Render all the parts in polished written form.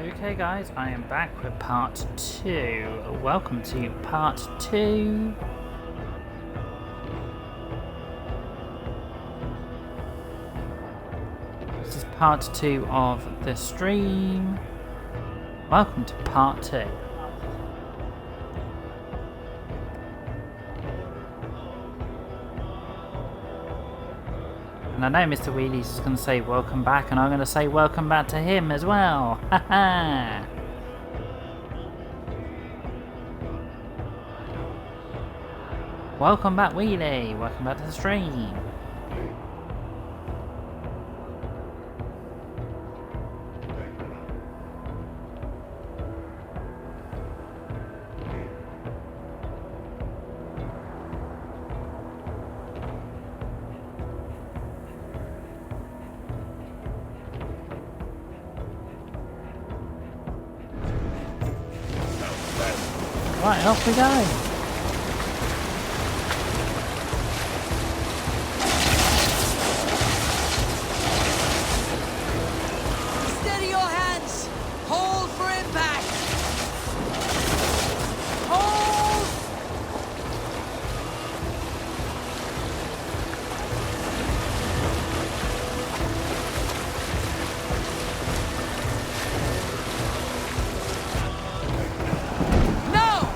Okay guys, I am back with part 2. Welcome to part 2. This is part 2 of the stream. Welcome to part 2. And I know Mr. Wheelies is going to say welcome back, and I'm going to say welcome back to him as well. Haha! Welcome back, Wheelie. Welcome back to the stream. Right, off we go. Steady your hands. Hold for impact. Hold. No.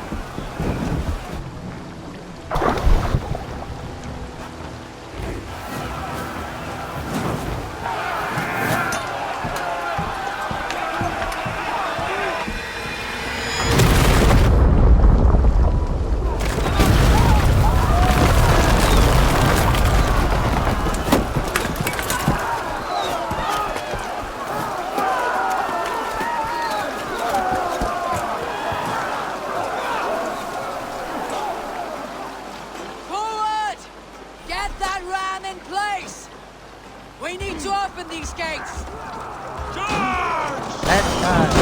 Forward! Get that ram in place! We need to open these gates! Let's go.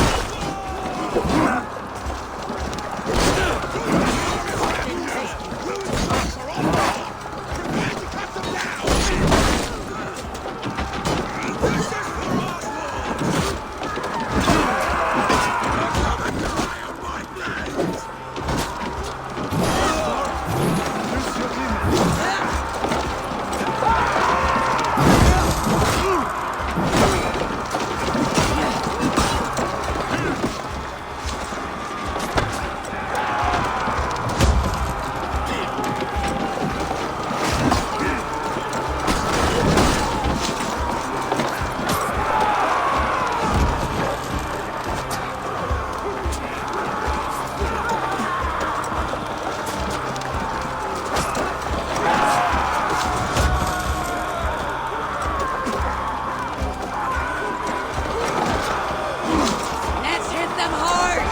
Let's hit them hard!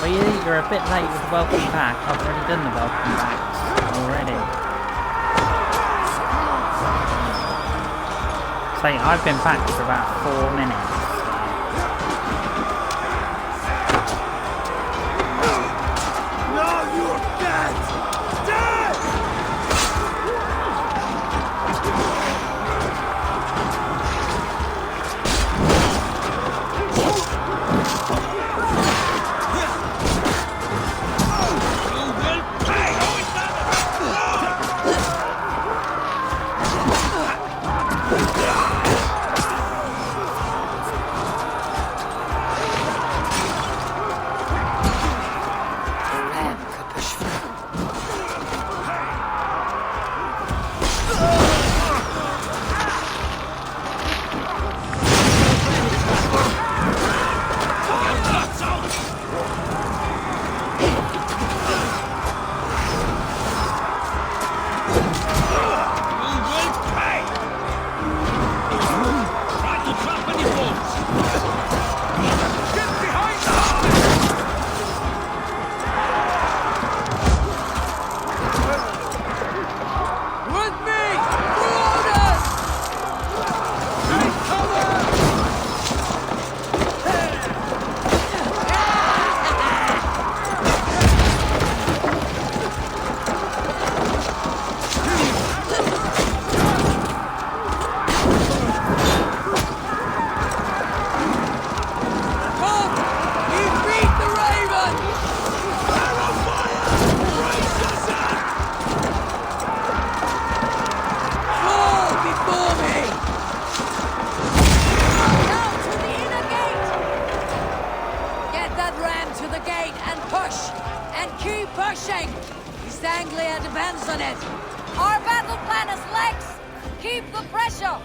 Well, you're a bit late with the welcome back. I've already done the welcome backs already. Say, I've been back for about 4 minutes. No, you're dead! Dead! push! And keep pushing! East Anglia depends on it! Our battle plan is legs! Keep the pressure!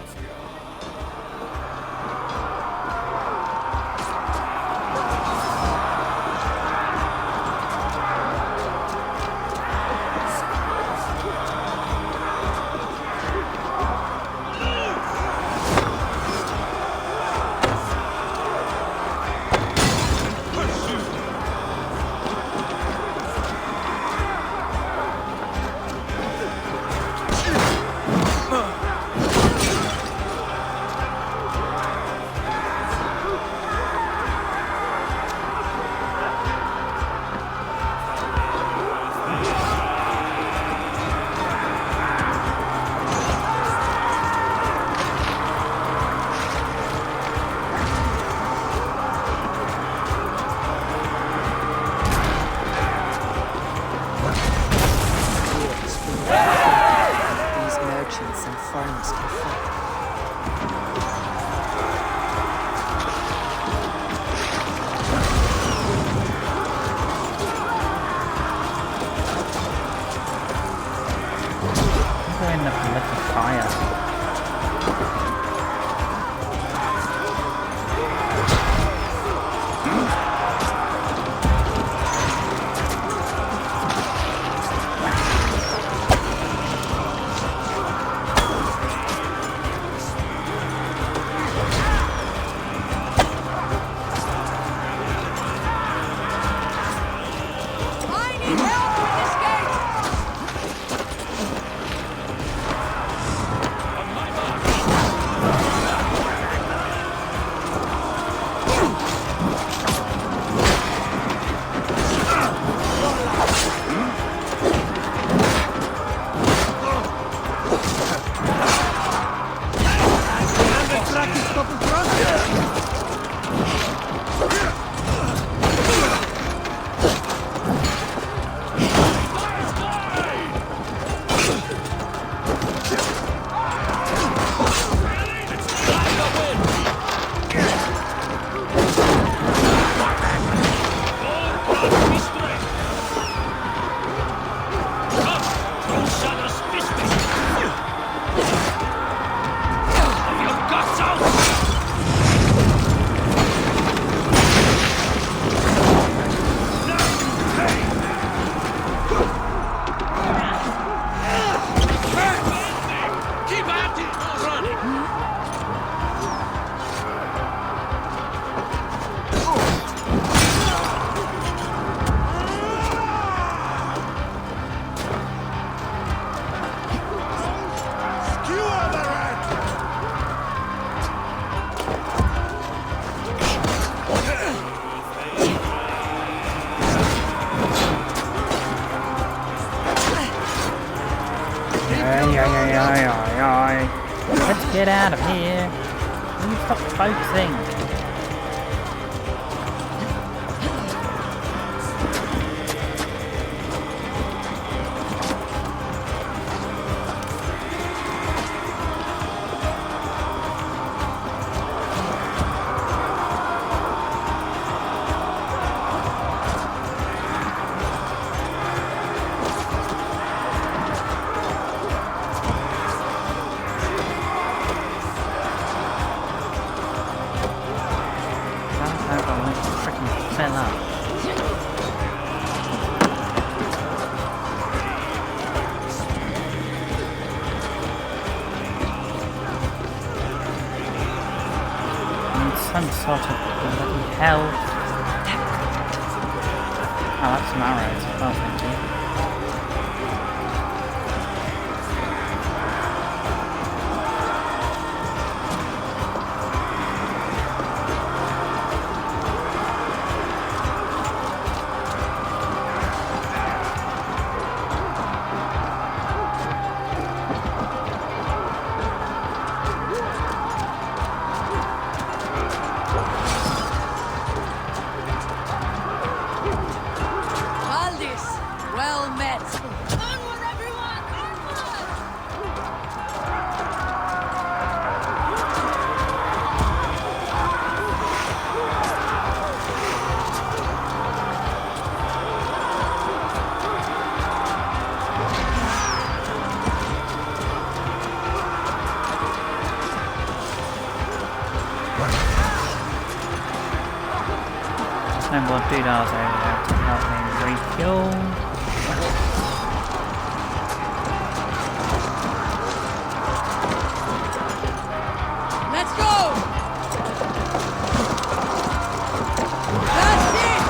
Let's get out of here. Will you stop focusing? Some sort of bloody hell. Oh, that's some arrows. Oh, thank you. Well more doodles over there to help me refuel. Let's go! That's it!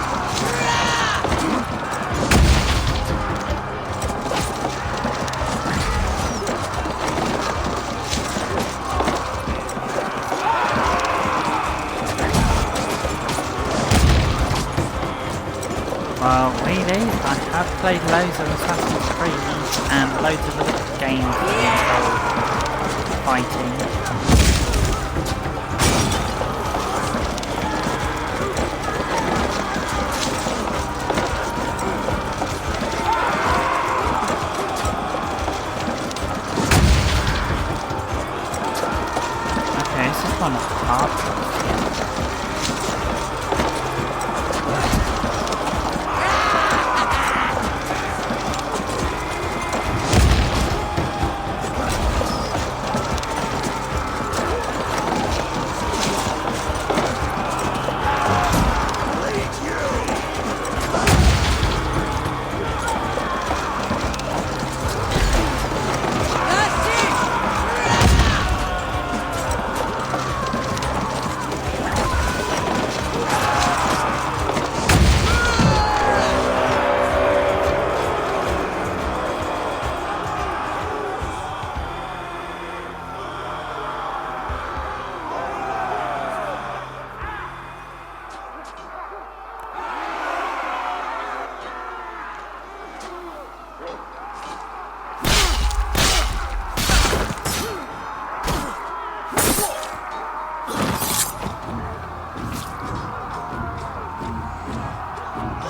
Well, really, I have played loads of Assassin Creed and loads of other games that involve fighting. Okay, this is one of the hard ones.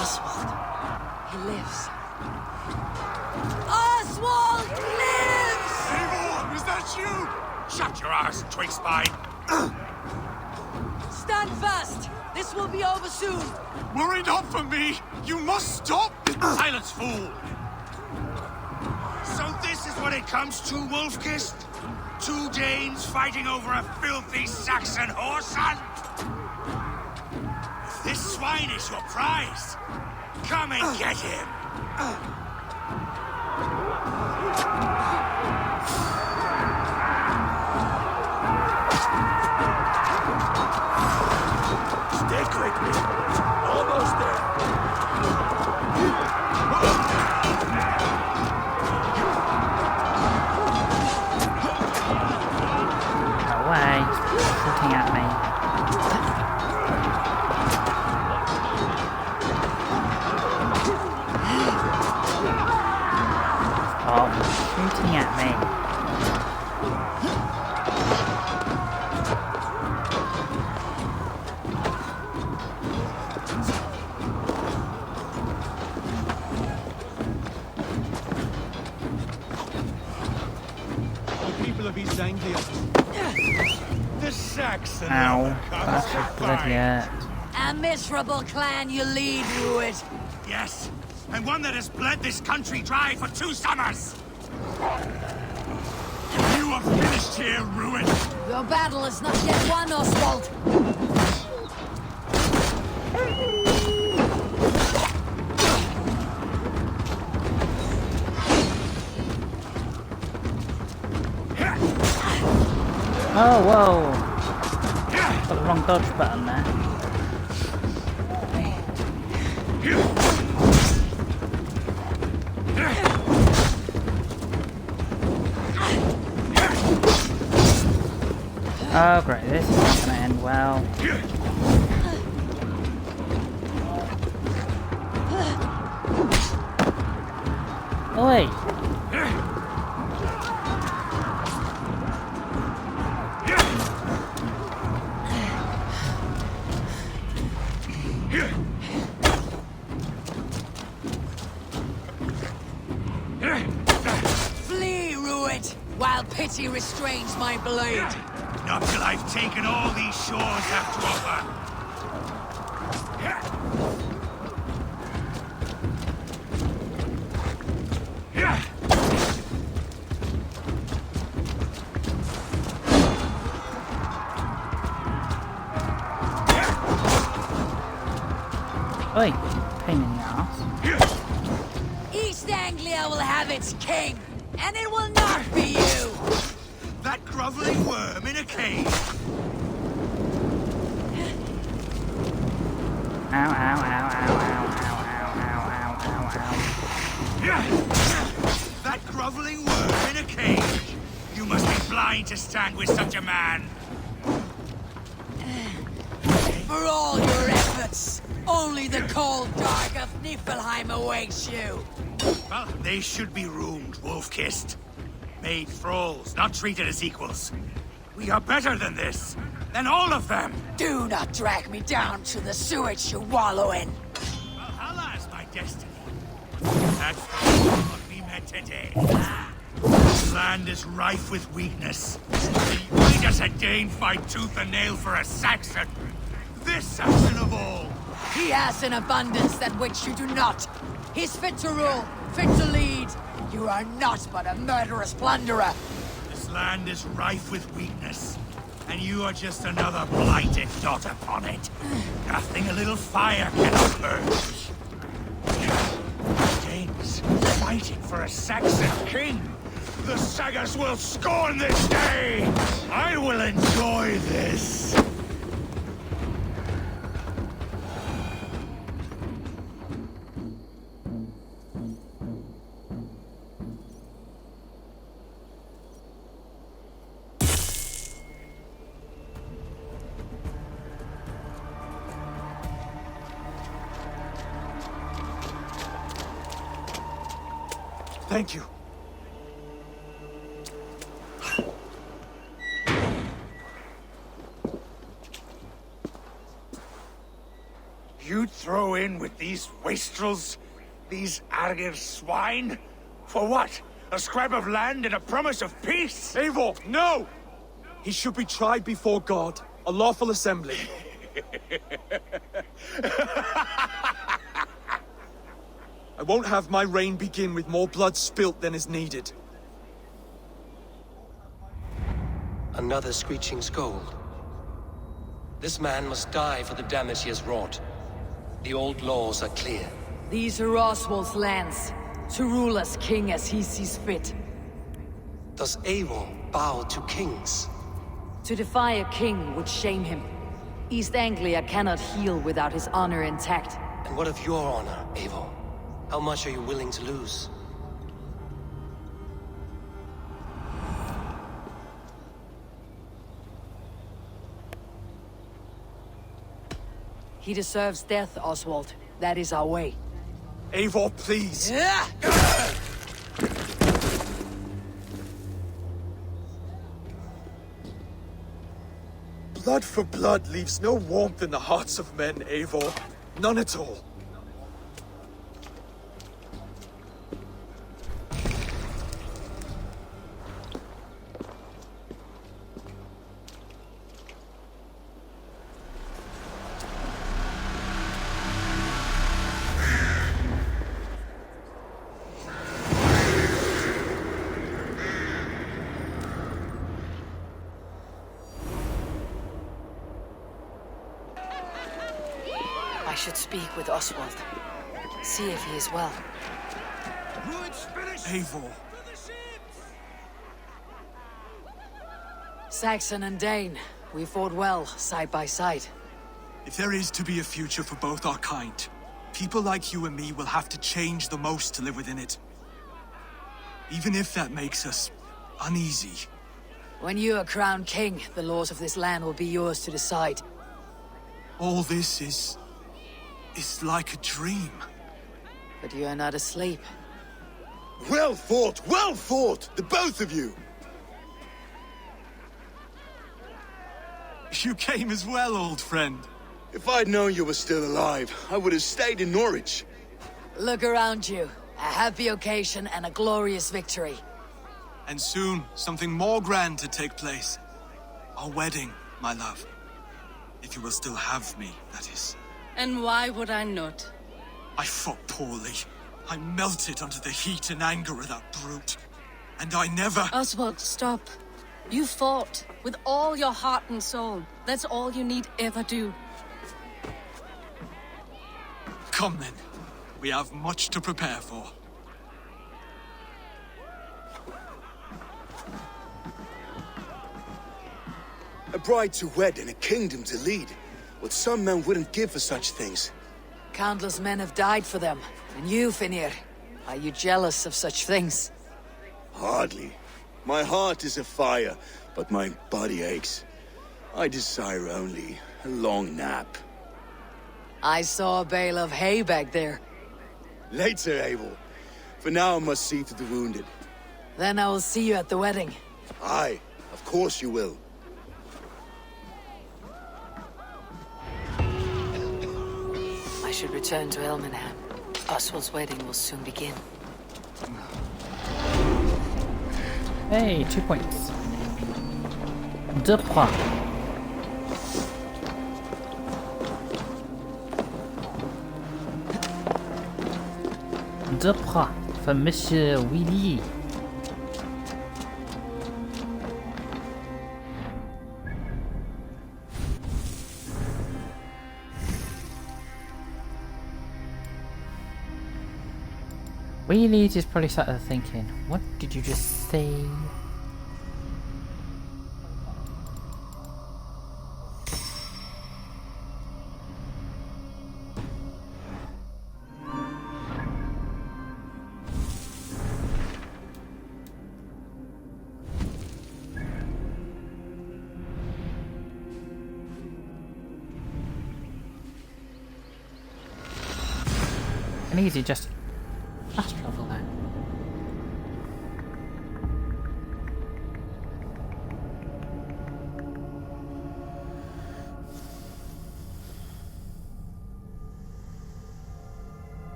Oswald, he lives. Oswald lives! Eivor, is that you? Shut your ass, twig spine. Stand fast! This will be over soon! Worry not for me. You must stop. Silence, fool. So this is what it comes to, Wolfkist? 2 Danes fighting over a filthy Saxon horse hunt? If this swine is your prize, come and get him. Stay quickly. Almost there. Away, shooting at me. Stop shooting at me. The people of East Anglia. The Saxon. Ow, that's a bloody hurt. A miserable clan you lead, Ruit. Yes, and one that has bled this country dry for 2 summers. You are finished here, Ruin. Your battle is not yet won, Oswald. Oh, whoa. Got the wrong dodge button there. Oh, great. This is not going to end well. Oi! Flee, Ruit, while pity restrains my blade. Not till I've taken all these shores have to offer. Oi, pain in the ass. East Anglia will have its king, and it will not be you! That groveling worm in a cave. Ow, ow, ow, ow, ow, ow, ow, ow, ow, ow, ow. That groveling worm in a cage. You must be blind to stand with such a man. For all your efforts, only the cold dark of Niflheim awaits you. Well, they should be roomed, wolf-kissed. Made thralls, not treated as equals. We are better than this. Than all of them. Do not drag me down to the sewage you wallow in. Valhalla is my destiny. That's what we met today. This land is rife with weakness. Why does a Dane fight tooth and nail for a Saxon? This Saxon of all. He has an abundance than which you do not. He's fit to rule, fit to lead. You are not but a murderous plunderer. This land is rife with weakness. And you are just another blighted dot upon it. Nothing a little fire cannot purge. Danes fighting for a Saxon king. The sagas will scorn this day. I will enjoy this. Thank you. You'd throw in with these wastrels? These Argir swine? For what? A scrap of land and a promise of peace? Eivor, no! He should be tried before God, a lawful assembly. I won't have my reign begin with more blood spilt than is needed. Another screeching scold. This man must die for the damage he has wrought. The old laws are clear. These are Oswald's lands, to rule as king as he sees fit. Does Eivor bow to kings? To defy a king would shame him. East Anglia cannot heal without his honor intact. And what of your honor, Eivor? How much are you willing to lose? He deserves death, Oswald. That is our way. Eivor, please! Blood for blood leaves no warmth in the hearts of men, Eivor. None at all. I should speak with Oswald. See if he is well. Eivor. Saxon and Dane, we fought well, side by side. If there is to be a future for both our kind, people like you and me will have to change the most to live within it. Even if that makes us uneasy. When you are crowned king, the laws of this land will be yours to decide. All this is like a dream. But you are not asleep. Well fought, the both of you! You came as well, old friend. If I'd known you were still alive, I would have stayed in Norwich. Look around you. A happy occasion and a glorious victory. And soon, something more grand to take place. Our wedding, my love. If you will still have me, that is. And why would I not? I fought poorly. I melted under the heat and anger of that brute. And I never... Oswald, stop. You fought with all your heart and soul. That's all you need ever do. Come then. We have much to prepare for. A bride to wed and a kingdom to lead. What some men wouldn't give for such things. Countless men have died for them. And you, Finir, are you jealous of such things? Hardly. My heart is afire, but my body aches. I desire only a long nap. I saw a bale of hay back there. Later, Abel. For now, I must see to the wounded. Then I will see you at the wedding. Aye, of course you will. I should return to Elmenham. Oswald's wedding will soon begin. Hey, 2 points. 2 points. For Monsieur Willy. Willy just probably sat there thinking, what did you just say? An easy just fast travel there.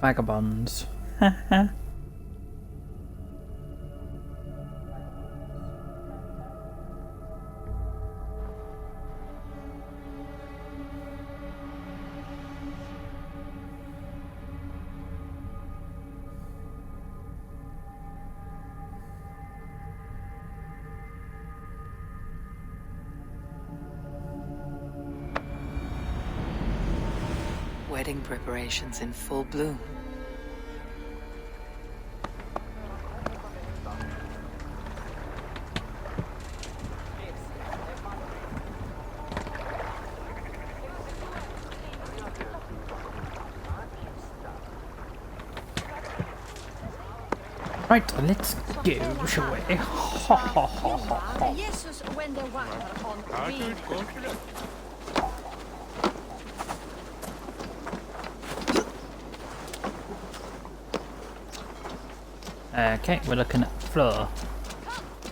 Vagabonds. Wedding preparations in full bloom. Right, let's go, shall we? Ha ha ha ha ha. Jesus when they were on green. Okay, we're looking at the floor.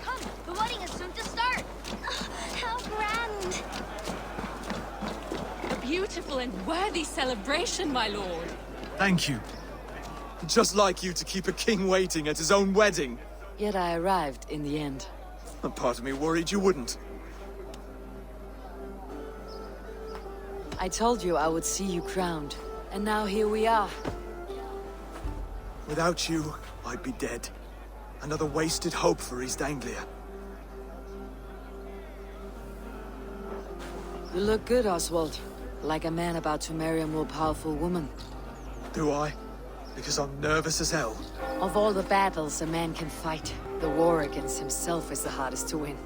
Come, the wedding is soon to start. How grand. A beautiful and worthy celebration, my lord. Thank you. Just like you to keep a king waiting at his own wedding. Yet I arrived in the end. A part of me worried you wouldn't. I told you I would see you crowned. And now here we are. Without you, I'd be dead. Another wasted hope for East Anglia. You look good, Oswald. Like a man about to marry a more powerful woman. Do I? Because I'm nervous as hell. Of all the battles a man can fight, the war against himself is the hardest to win.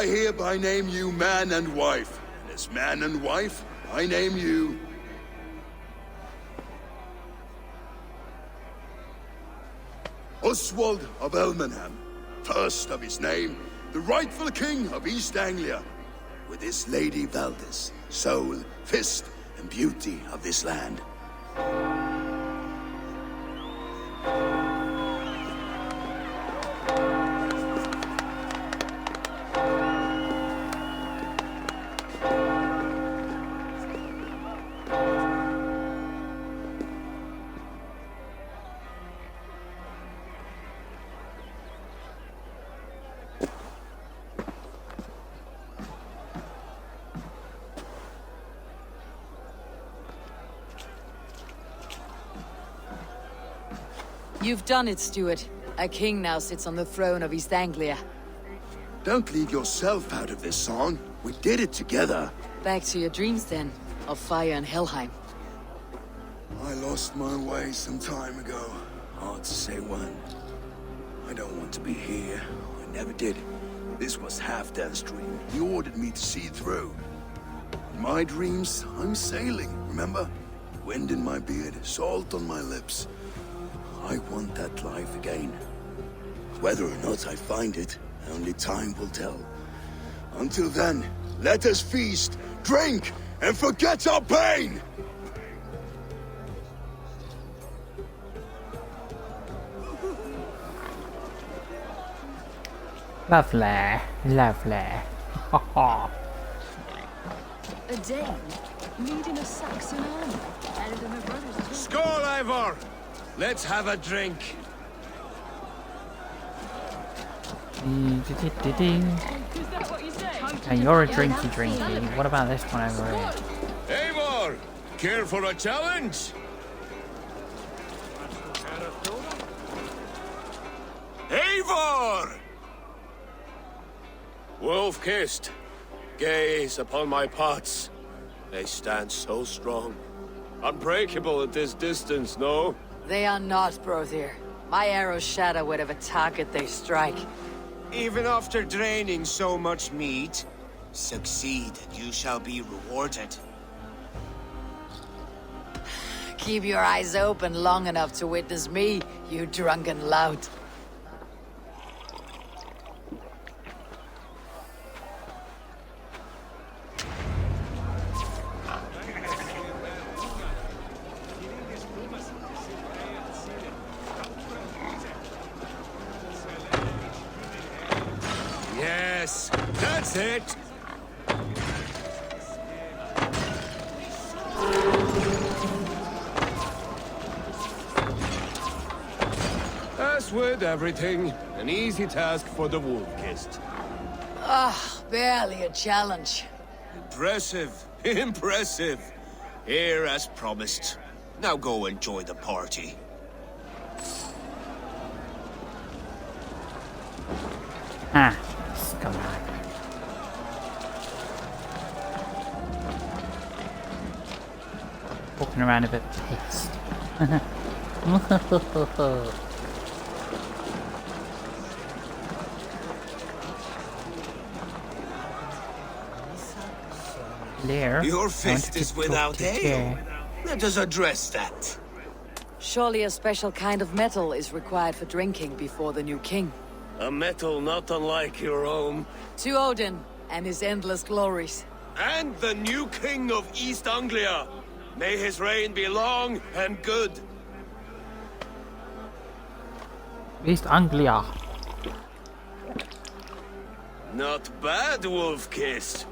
I hereby name you man and wife. And as man and wife, I name you... Oswald of Elmenham, first of his name, the rightful king of East Anglia, with this Lady Valdis, soul, fist, and beauty of this land. You've done it, Stuart. A king now sits on the throne of East Anglia. Don't leave yourself out of this song. We did it together. Back to your dreams, then, of fire and Helheim. I lost my way some time ago. Hard to say when. I don't want to be here. I never did. This was Halfdan's dream. He ordered me to see through. In my dreams, I'm sailing, remember? Wind in my beard, salt on my lips. I want that life again. Whether or not I find it, only time will tell. Until then, let us feast, drink, and forget our pain! Lovely, lovely. Ha ha. A Dane leading a Saxon army. And my brothers too. Skål, Ivor! Let's have a drink. Hey, you're a drinky. What about this one over here? Eivor, care for a challenge? Eivor! Wolf-kissed, gaze upon my pots. They stand so strong. Unbreakable at this distance, no? They are not, Brother. My arrows shatter whatever target they strike. Even after draining so much meat, succeed and you shall be rewarded. Keep your eyes open long enough to witness me, you drunken lout. Yes, that's it! As with everything, an easy task for the wolf-kissed. Barely a challenge. Impressive, impressive. Here as promised. Now go enjoy the party. Ah, scumbag. Walking around a bit pissed. Blair, Your fist is without ale. Let us address that. Surely a special kind of metal is required for drinking before the new king. A metal not unlike your own. To Odin and his endless glories. And the new king of East Anglia. May his reign be long and good. East Anglia. Not bad, Wolf-kissed.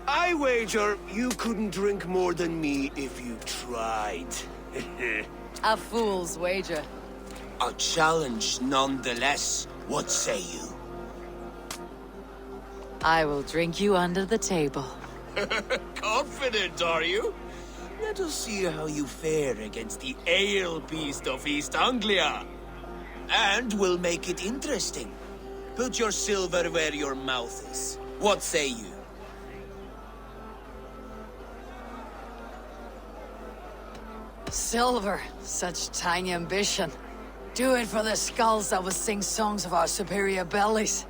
I wager you couldn't drink more than me if you tried. A fool's wager. A challenge nonetheless. What say you? I will drink you under the table. Confident, are you? Let us see how you fare against the ale beast of East Anglia. And we'll make it interesting. Put your silver where your mouth is. What say you? Silver, such tiny ambition. Do it for the skulls that will sing songs of our superior bellies.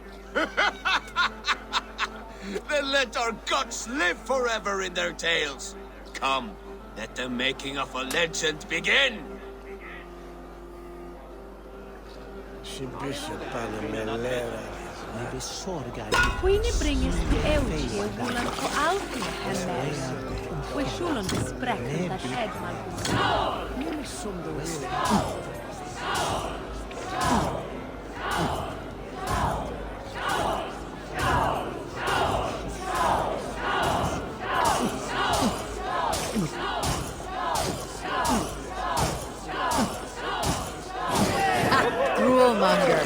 Then let our guts live forever in their tales. Come, let the making of a legend begin. Queenie bringes the Euge wulan på allt henne. Och sjulan bespräcken där Edman. Nu som du vill. Rulemonger.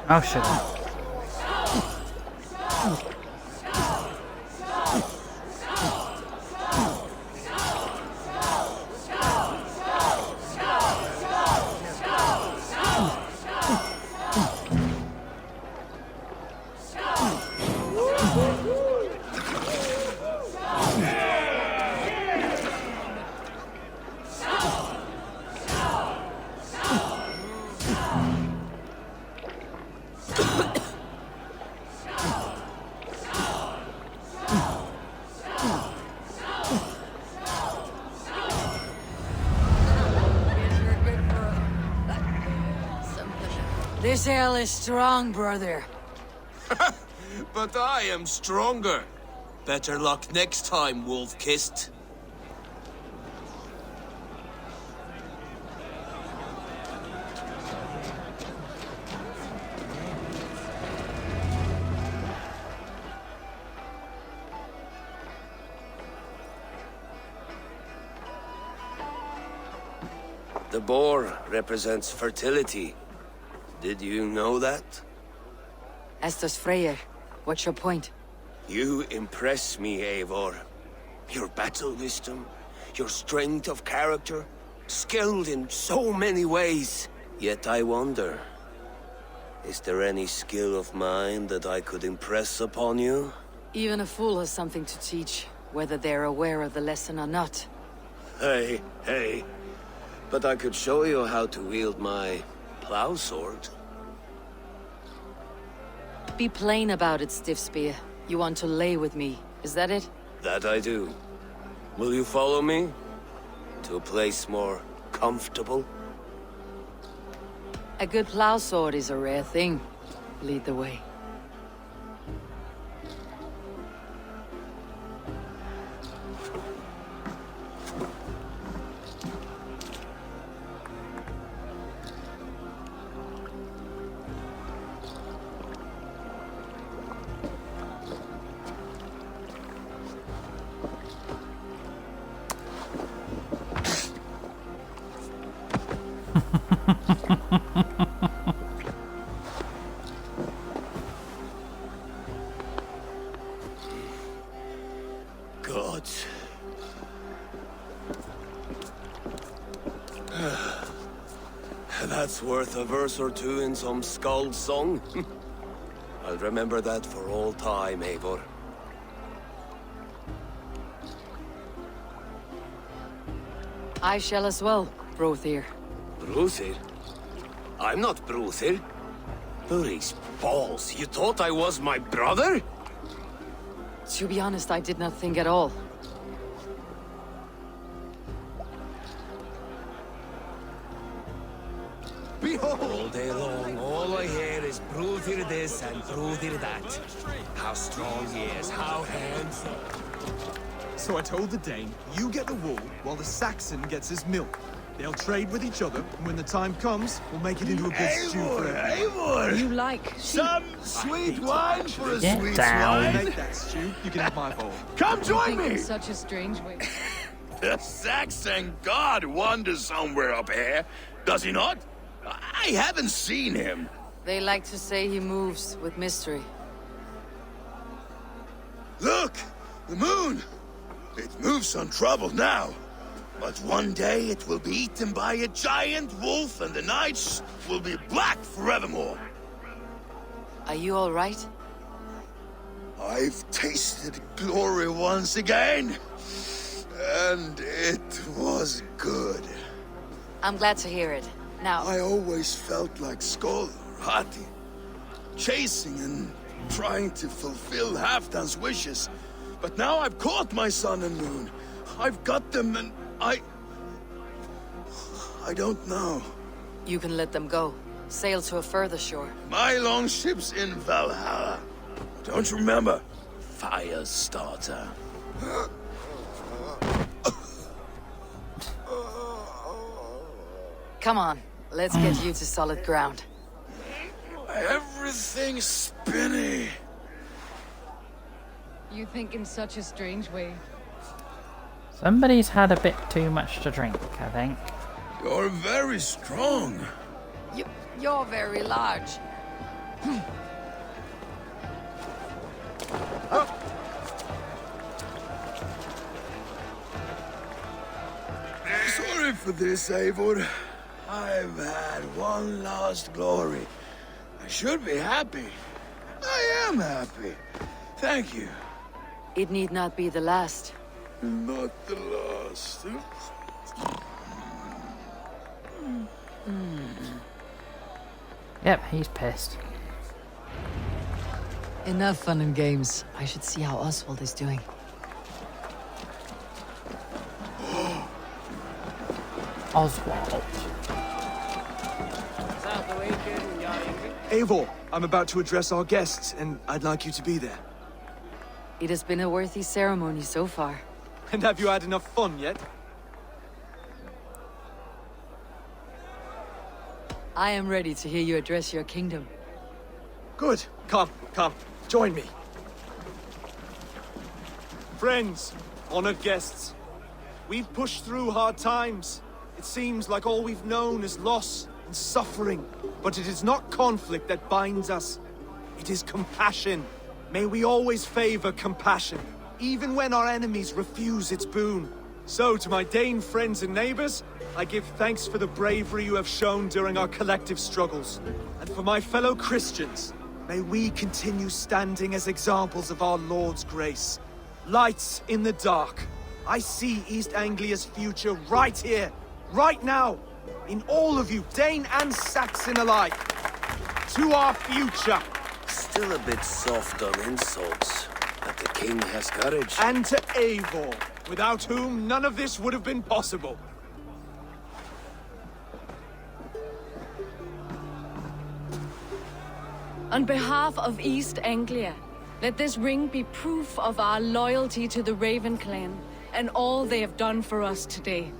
Oh shit. This ale is strong, brother. But I am stronger. Better luck next time, wolf-kissed. The boar represents fertility. Did you know that? As does Freyr. What's your point? You impress me, Eivor. Your battle wisdom, your strength of character, skilled in so many ways. Yet I wonder, is there any skill of mine that I could impress upon you? Even a fool has something to teach, whether they're aware of the lesson or not. Hey. But I could show you how to wield my plow sword. Be plain about it, Stiff Spear. You want to lay with me, is that it? That I do. Will you follow me? To a place more comfortable? A good plow sword is a rare thing. Lead the way. Gods. That's worth a verse or two in some skald song. I'll remember that for all time, Eivor. I shall as well, Brothir. Bruthir? I'm not Bruthir. Hurry's balls, you thought I was my brother? To be honest, I did not think at all. Behold! All day long, all I hear is Bruthir this and Bruthir that. How strong he is, how handsome. So I told the Dane, you get the wool while the Saxon gets his milk. They'll trade with each other, and when the time comes, we'll make it into a good stew for everyone. Eivor! You like Some sweet wine for a Get sweet down. wine. Make that stew, you can have my bowl. Come join in me! such a strange way. The Saxon god wanders somewhere up here, does he not? I haven't seen him. They like to say he moves with mystery. Look! The moon! It moves untroubled now. But one day it will be eaten by a giant wolf and the nights will be black forevermore. Are you all right? I've tasted glory once again. And it was good. I'm glad to hear it. Now, I always felt like Skoll, Hati. chasing and trying to fulfill Halfdan's wishes. But now I've caught my sun and moon. I've got them and I don't know. You can let them go. Sail to a further shore. My longship's in Valhalla. Don't you remember? Firestarter. Come on, let's get you to solid ground. Everything's spinny. You think in such a strange way. Somebody's had a bit too much to drink, I think. You're very strong. You're very large. Sorry for this, Eivor. I've had one last glory. I should be happy. I am happy. Thank you. It need not be the last. Not the last. Yep, he's pissed. Enough fun and games. I should see how Oswald is doing. Oswald. Eivor, I'm about to address our guests, and I'd like you to be there. It has been a worthy ceremony so far. And have you had enough fun yet? I am ready to hear you address your kingdom. Good. Come, join me. Friends, honored guests, we've pushed through hard times. It seems like all we've known is loss and suffering. But it is not conflict that binds us. It is compassion. May we always favor compassion, even when our enemies refuse its boon. So, to my Dane friends and neighbors, I give thanks for the bravery you have shown during our collective struggles. And for my fellow Christians, may we continue standing as examples of our Lord's grace. Lights in the dark. I see East Anglia's future right here, right now, in all of you, Dane and Saxon alike. To our future. Still a bit soft on insults, but the king has courage. And to Eivor, without whom none of this would have been possible. On behalf of East Anglia, let this ring be proof of our loyalty to the Raven clan and all they have done for us today.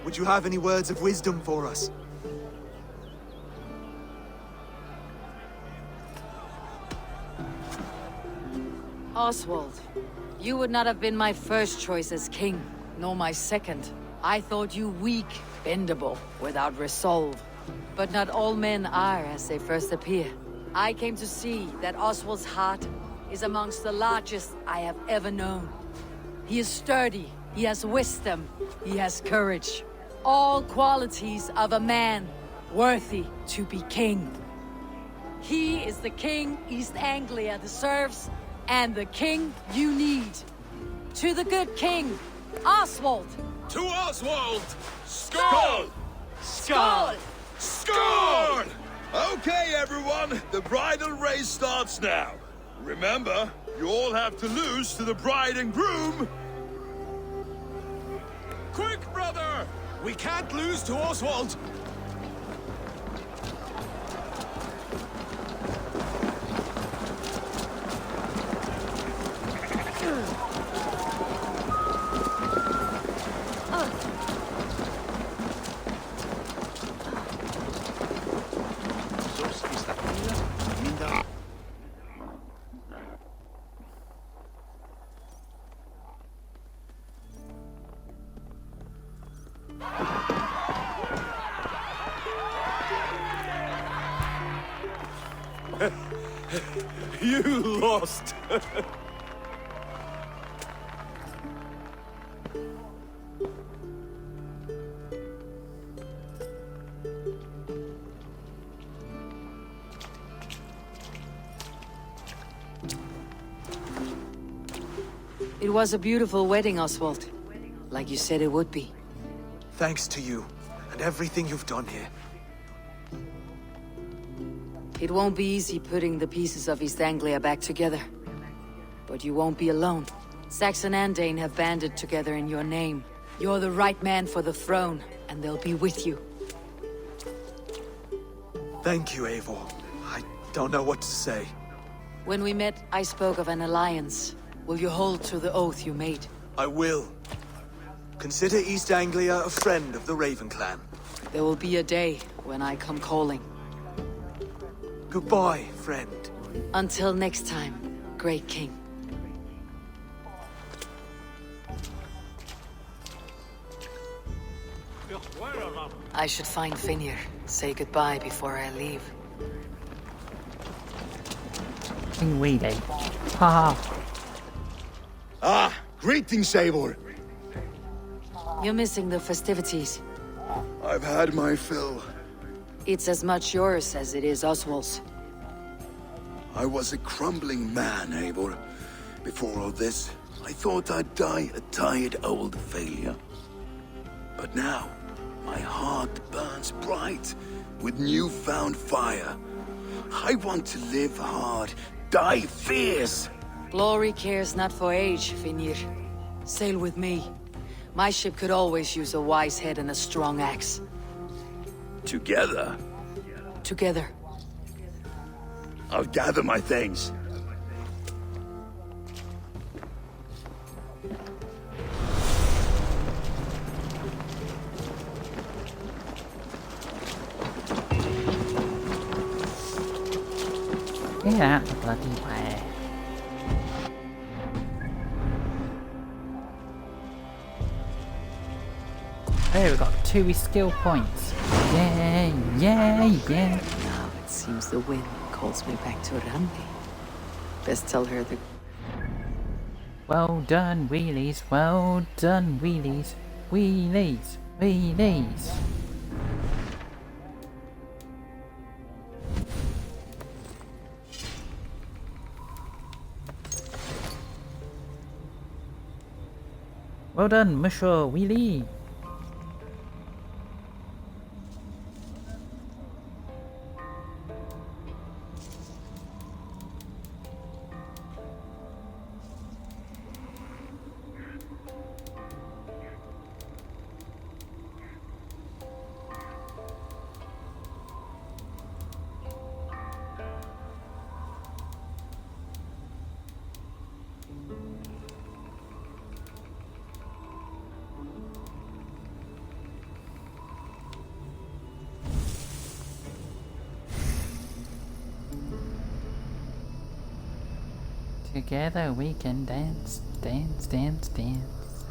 Would you have any words of wisdom for us? Oswald, you would not have been my first choice as king, nor my second. I thought you weak, bendable, without resolve. But not all men are as they first appear. I came to see that Oswald's heart is amongst the largest I have ever known. He is sturdy, he has wisdom, he has courage. All qualities of a man worthy to be king. He is the king East Anglia deserves, and the king you need. To the good king, Oswald! To Oswald! Skull! Skull! Skull! Okay, everyone, the bridal race starts now. Remember, you all have to lose to the bride and groom. Quick, brother! We can't lose to Oswald. You lost! It was a beautiful wedding, Oswald. Like you said it would be. Thanks to you, and everything you've done here. It won't be easy putting the pieces of East Anglia back together. But you won't be alone. Saxon and Dane have banded together in your name. You're the right man for the throne, and they'll be with you. Thank you, Eivor. I don't know what to say. When we met, I spoke of an alliance. Will you hold to the oath you made? I will. Consider East Anglia a friend of the Raven clan. There will be a day when I come calling. Goodbye, friend. Until next time, great king. I should find Finir. Say goodbye before I leave. Really? Haha. Ah, greetings, Eivor. You're missing the festivities. I've had my fill. It's as much yours as it is Oswald's. I was a crumbling man, Eivor. Before all this, I thought I'd die a tired old failure. But now, my heart burns bright with newfound fire. I want to live hard, die fierce. Glory cares not for age, Finir. Sail with me. My ship could always use a wise head and a strong axe. Together, Together. I'll gather my things. Get out the bloody way. There we got 2 skill points. Yay, yay, yay. Now it seems the wind calls me back to Randi. Best tell her the... Well done, wheelies. Well done, wheelies. Wheelies, wheelies. Well done, Monsieur Wheelie. Together we can dance, dance, dance, dance.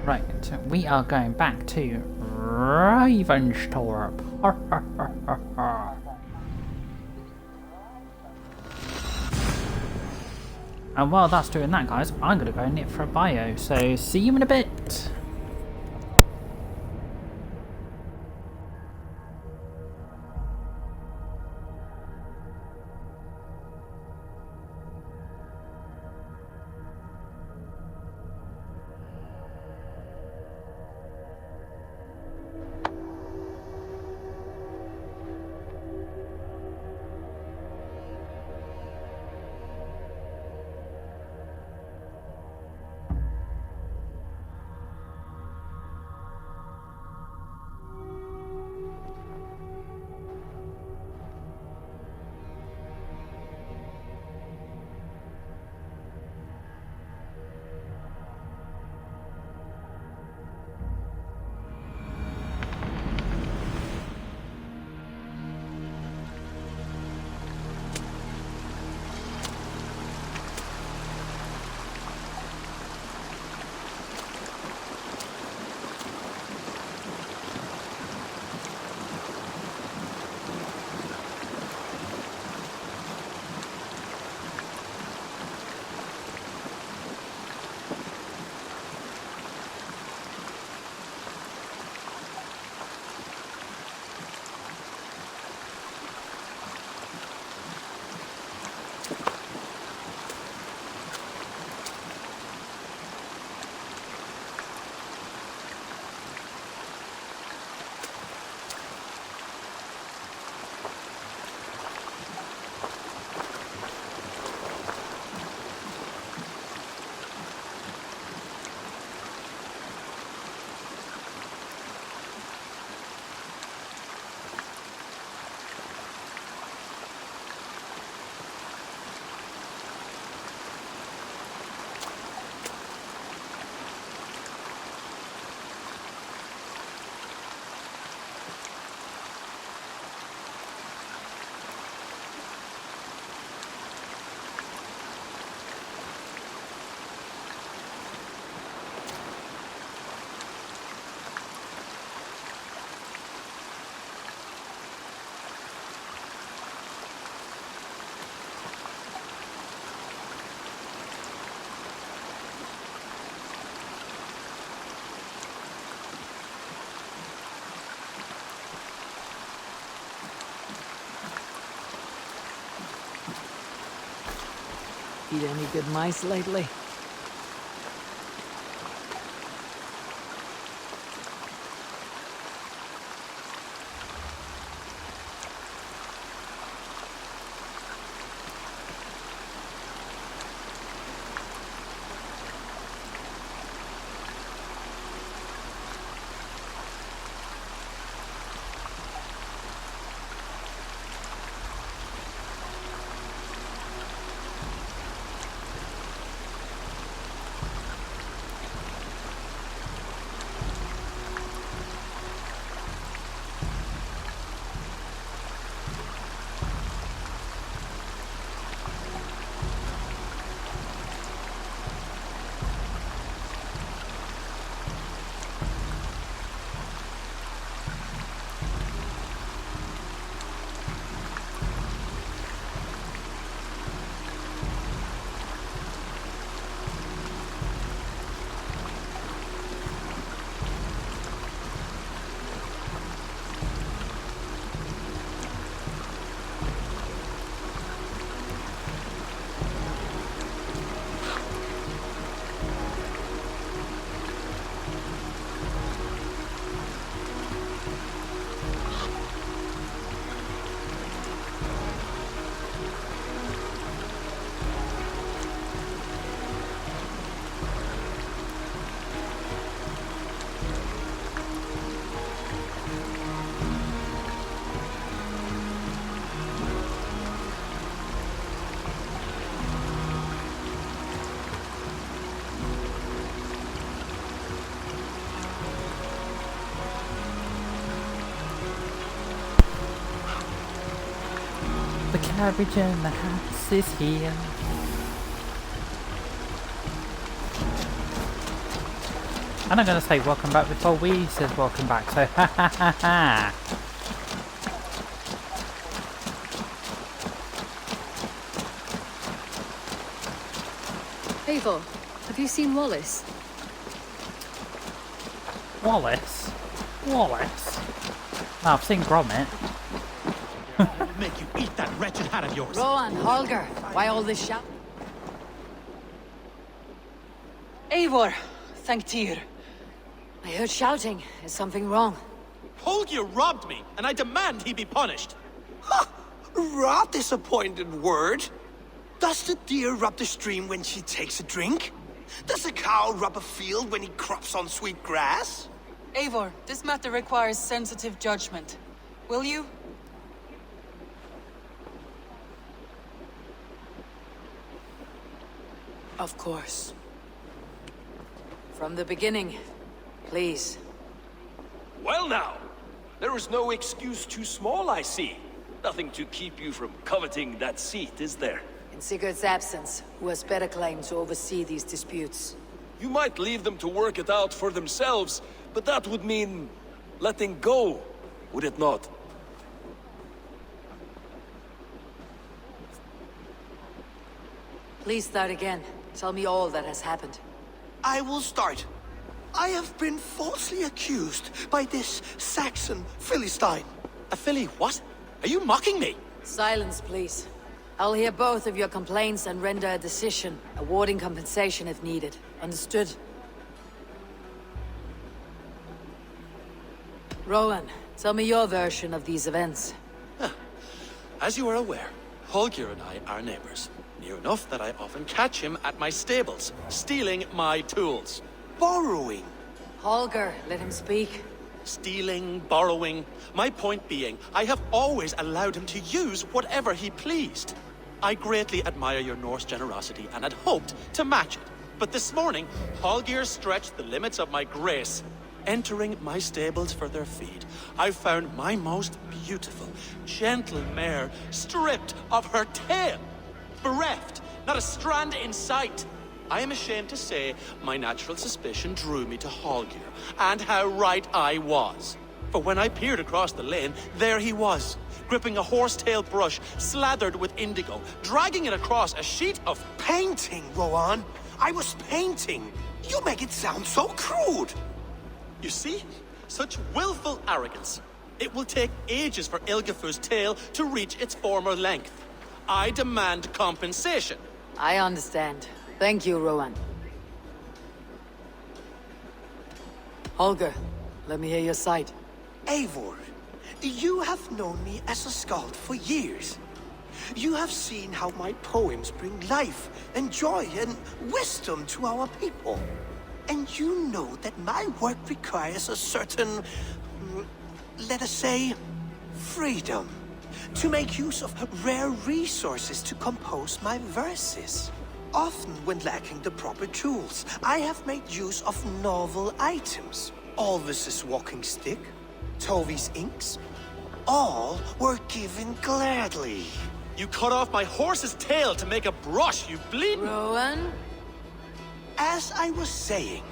Right, so we are going back to Ravenstorp. And while that's doing that, guys, I'm going to go knit for a bio, so see you in a bit. Eat any good mice lately? The carriage and the house is here. And I'm going to say welcome back before we said welcome back, so ha ha ha ha. Eivor, have you seen Wallace? Wallace? Wallace? No, I've seen Gromit. Make you eat that wretched hat of yours. Rowan, Holger, why all this shout? Eivor, thank Tyr. I heard shouting. Is something wrong? Holger robbed me, and I demand he be punished. Rot disappointed word. Does the deer rub the stream when she takes a drink? Does a cow rub a field when he crops on sweet grass? Eivor, this matter requires sensitive judgment. Will you? Of course. From the beginning, please. Well now, there is no excuse too small, I see. Nothing to keep you from coveting that seat, is there? In Sigurd's absence, who has better claim to oversee these disputes? You might leave them to work it out for themselves, but that would mean letting go, would it not? Please start again. Tell me all that has happened. I will start. I have been falsely accused by this Saxon Philistine. A Philly what? Are you mocking me? Silence, please. I'll hear both of your complaints and render a decision, awarding compensation if needed. Understood? Rowan, tell me your version of these events. As you are aware, Holger and I are neighbors. Near enough that I often catch him at my stables, stealing my tools. Borrowing. Holger, let him speak. Stealing, borrowing. My point being, I have always allowed him to use whatever he pleased. I greatly admire your Norse generosity and had hoped to match it. But this morning, Holger stretched the limits of my grace. Entering my stables for their feed, I found my most beautiful, gentle mare stripped of her tail. Bereft, not a strand in sight. I am ashamed to say my natural suspicion drew me to Holger, and how right I was. For when I peered across the lane, there he was, gripping a horsetail brush slathered with indigo, dragging it across a sheet of painting, Rowan. I was painting. You make it sound so crude. You see? Such willful arrogance. It will take ages for Ilgefu's tail to reach its former length. I demand compensation. I understand. Thank you, Rowan. Holger, let me hear your side. Eivor, you have known me as a skald for years. You have seen how my poems bring life and joy and wisdom to our people. And you know that my work requires a certain, let us say, freedom. To make use of rare resources to compose my verses. Often when lacking the proper tools, I have made use of novel items. Alvis's walking stick, Tovi's inks, all were given gladly. You cut off my horse's tail to make a brush, you bleeding... Rowan? As I was saying,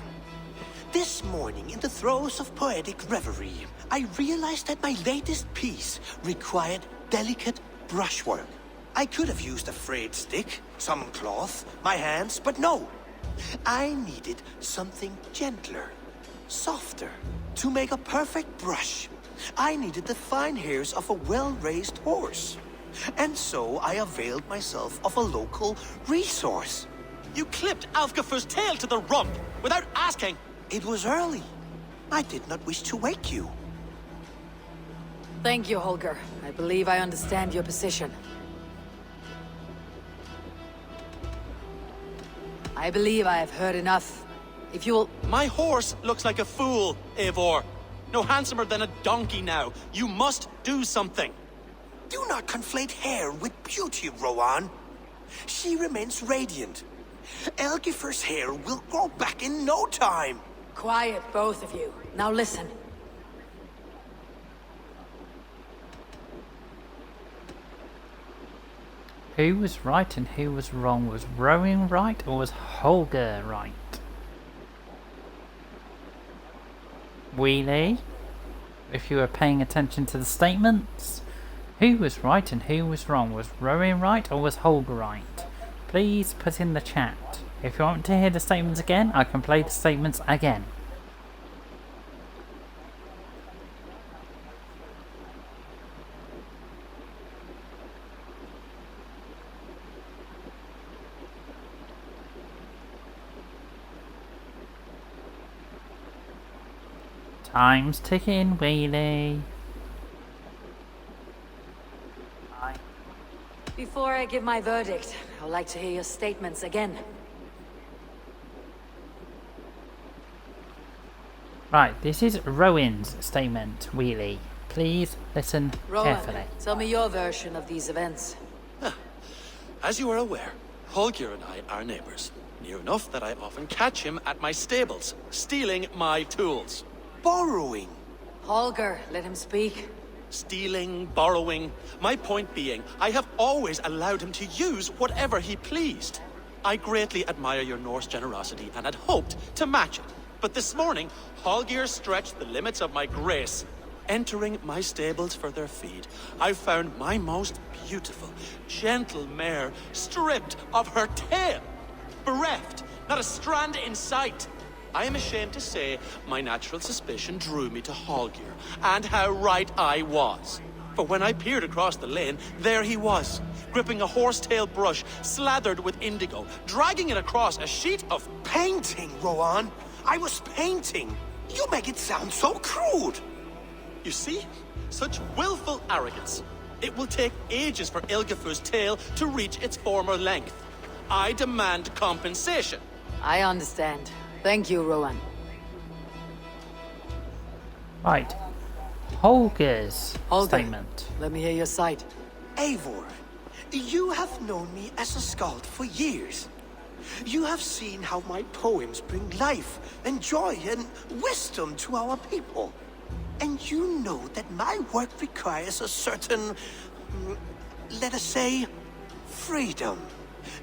this morning in the throes of poetic reverie, I realized that my latest piece required delicate brushwork. I could have used a frayed stick, some cloth, my hands, but no. I needed something gentler, softer. To make a perfect brush, I needed the fine hairs of a well-raised horse. And so I availed myself of a local resource. You clipped Alfgafu's tail to the rump without asking. It was early. I did not wish to wake you. Thank you, Holger. I believe I understand your position. I believe I have heard enough. If you'll... My horse looks like a fool, Eivor. No handsomer than a donkey now. You must do something. Do not conflate hair with beauty, Rowan. She remains radiant. Elgifer's hair will grow back in no time. Quiet, both of you. Now listen. Who was right and who was wrong? Was Rowan right or was Holger right? Wheelie, if you were paying attention to the statements, who was right and who was wrong? Was Rowan right or was Holger right? Please put in the chat. If you want to hear the statements again, I can play the statements again. Time's ticking, Wheelie. Before I give my verdict, I'd like to hear your statements again. Right, this is Rowan's statement, Wheelie. Please listen carefully. Rowan, tell me your version of these events. As you are aware, Holger and I are neighbors. Near enough that I often catch him at my stables, stealing my tools. Borrowing. Holger, let him speak. Stealing, borrowing. My point being, I have always allowed him to use whatever he pleased. I greatly admire your Norse generosity and had hoped to match it. But this morning, Holger stretched the limits of my grace. Entering my stables for their feed, I found my most beautiful, gentle mare stripped of her tail. Bereft, not a strand in sight. I am ashamed to say my natural suspicion drew me to Holger, and how right I was. For when I peered across the lane, there he was, gripping a horsetail brush slathered with indigo, dragging it across a sheet of... Painting, Rowan! I was painting! You make it sound so crude! You see? Such willful arrogance. It will take ages for Ilgifu's tail to reach its former length. I demand compensation. I understand. Thank you, Rowan. Right. Holger's statement. Let me hear your side. Eivor, you have known me as a skald for years. You have seen how my poems bring life and joy and wisdom to our people. And you know that my work requires a certain, let us say, freedom.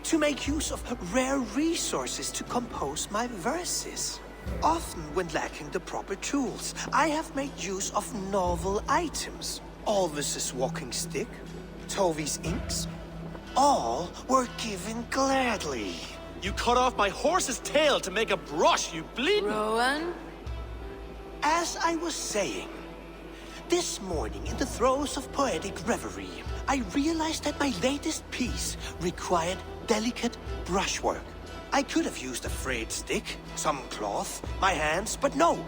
To make use of rare resources to compose my verses. Often when lacking the proper tools, I have made use of novel items. Alvis's walking stick, Tovi's inks, all were given gladly. You cut off my horse's tail to make a brush, you bleeding... Rowan? As I was saying, this morning in the throes of poetic reverie, I realized that my latest piece required delicate brushwork. I could have used a frayed stick, some cloth, my hands, but no.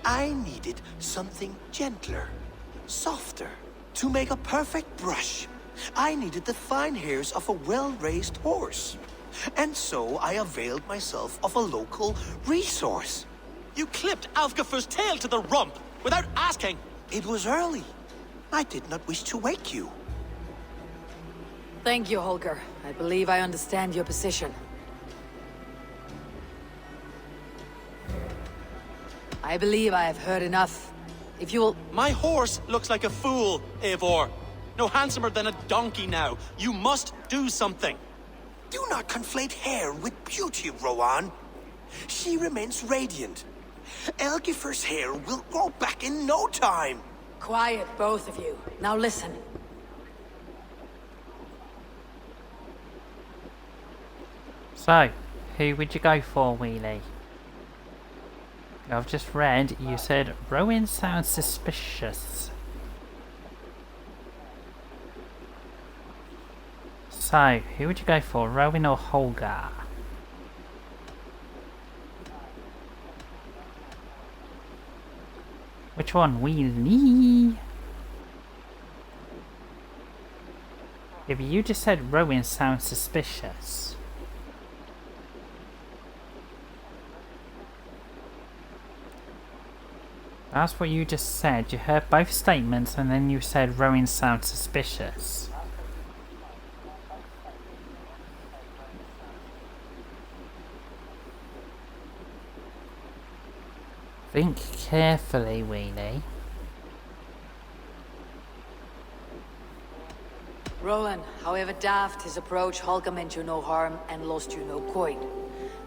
I needed something gentler, softer. To make a perfect brush, I needed the fine hairs of a well-raised horse. And so I availed myself of a local resource. You clipped Alfgafur's tail to the rump without asking. It was early. I did not wish to wake you. Thank you, Holger. I believe I understand your position. I believe I have heard enough. If you will... My horse looks like a fool, Eivor. No handsomer than a donkey now. You must do something. Do not conflate hair with beauty, Rowan. She remains radiant. Elgifur's hair will grow back in no time. Quiet, both of you. Now listen. So, who would you go for, Wheelie? I've just read you said Rowan sounds suspicious. So, who would you go for, Rowan or Holger? Which one, Wheelie? If you just said Rowan sounds suspicious. That's what you just said. You heard both statements and then you said Rowan sounds suspicious. Think carefully, Wheelie. Rowan, however daft his approach, Holger meant you no harm and lost you no coin.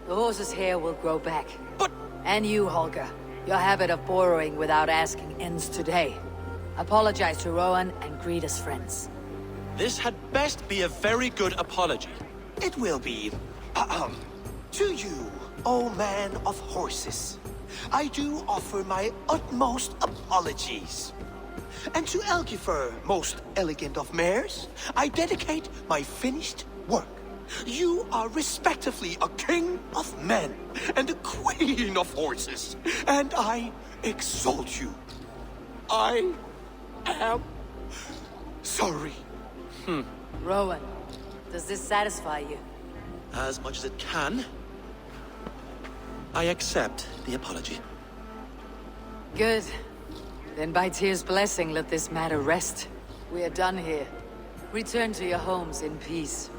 The horse's hair will grow back. But... And you, Holger. Your habit of borrowing without asking ends today. Apologize to Rowan and greet us friends. This had best be a very good apology. It will be. To you, O man of horses, I do offer my utmost apologies. And to Elgifur, most elegant of mares, I dedicate my finished work. You are respectively a king of men and a queen of horses, and I exalt you. I am sorry. Rowan, does this satisfy you? As much as it can. I accept the apology. Good. Then by Tyr's blessing, let this matter rest. We are done here. Return to your homes in peace.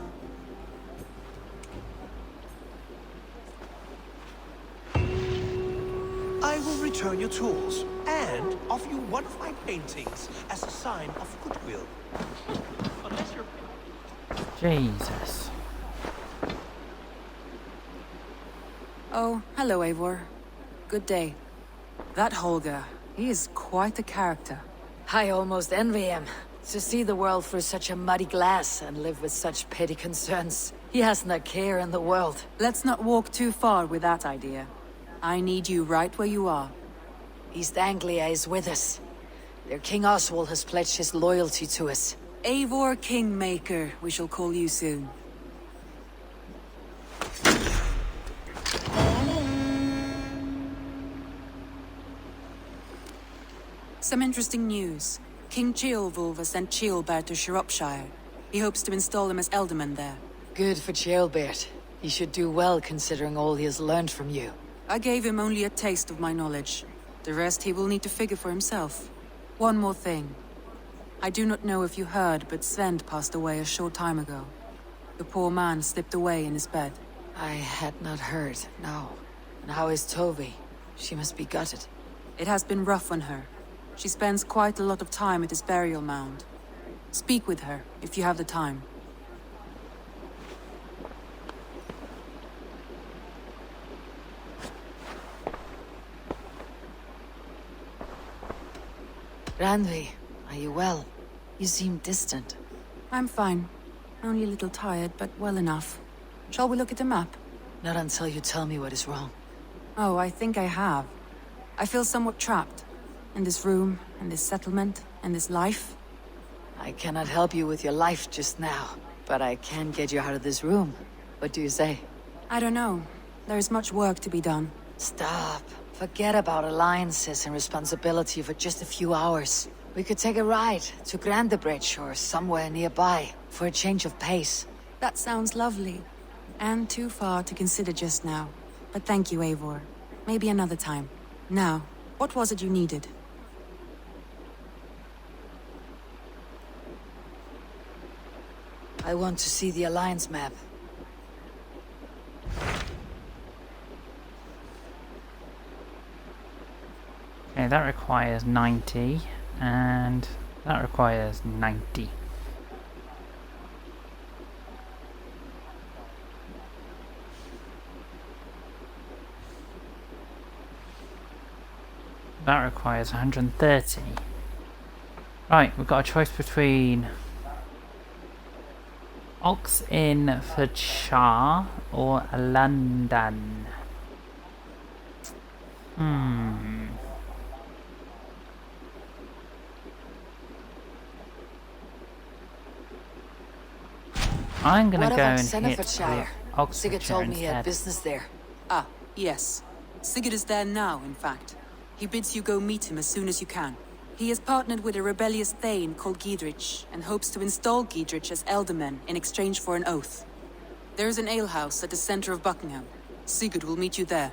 I will return your tools and offer you one of my paintings as a sign of goodwill. Unless you're... Jesus. Oh, hello, Eivor. Good day. That Holger, he is quite the character. I almost envy him. To see the world through such a muddy glass and live with such petty concerns. He hasn't a care in the world. Let's not walk too far with that idea. I need you right where you are. East Anglia is with us. Their King Oswald has pledged his loyalty to us. Eivor Kingmaker, we shall call you soon. Some interesting news. King Ceolwulf has sent Ceolbert to Shropshire. He hopes to install him as Elderman there. Good for Ceolbert. He should do well considering all he has learned from you. I gave him only a taste of my knowledge. The rest he will need to figure for himself. One more thing. I do not know if you heard, but Svend passed away a short time ago. The poor man slipped away in his bed. I had not heard, no. And how is Tovi? She must be gutted. It has been rough on her. She spends quite a lot of time at his burial mound. Speak with her, if you have the time. Randvi, are you well? You seem distant. I'm fine. Only a little tired, but well enough. Shall we look at the map? Not until you tell me what is wrong. Oh, I think I have. I feel somewhat trapped. In this room, in this settlement, in this life. I cannot help you with your life just now, but I can get you out of this room. What do you say? I don't know. There's much work to be done. Stop. Forget about alliances and responsibility for just a few hours. We could take a ride to Grandebridge or somewhere nearby for a change of pace. That sounds lovely. And too far to consider just now. But thank you, Eivor. Maybe another time. Now, what was it you needed? I want to see the Alliance map. Okay, that requires 90, and that requires 90. That requires 130. Right, we've got a choice between Oxenfordshire or London. I'm gonna go and hit Oxfordshire Sigurd told me he had instead. business there. Ah, yes. Sigurd is there now, in fact. He bids you go meet him as soon as you can. He has partnered with a rebellious Thane called Giedrich, and hopes to install Giedrich as Elderman in exchange for an oath. There is an alehouse at the center of Buckingham. Sigurd will meet you there.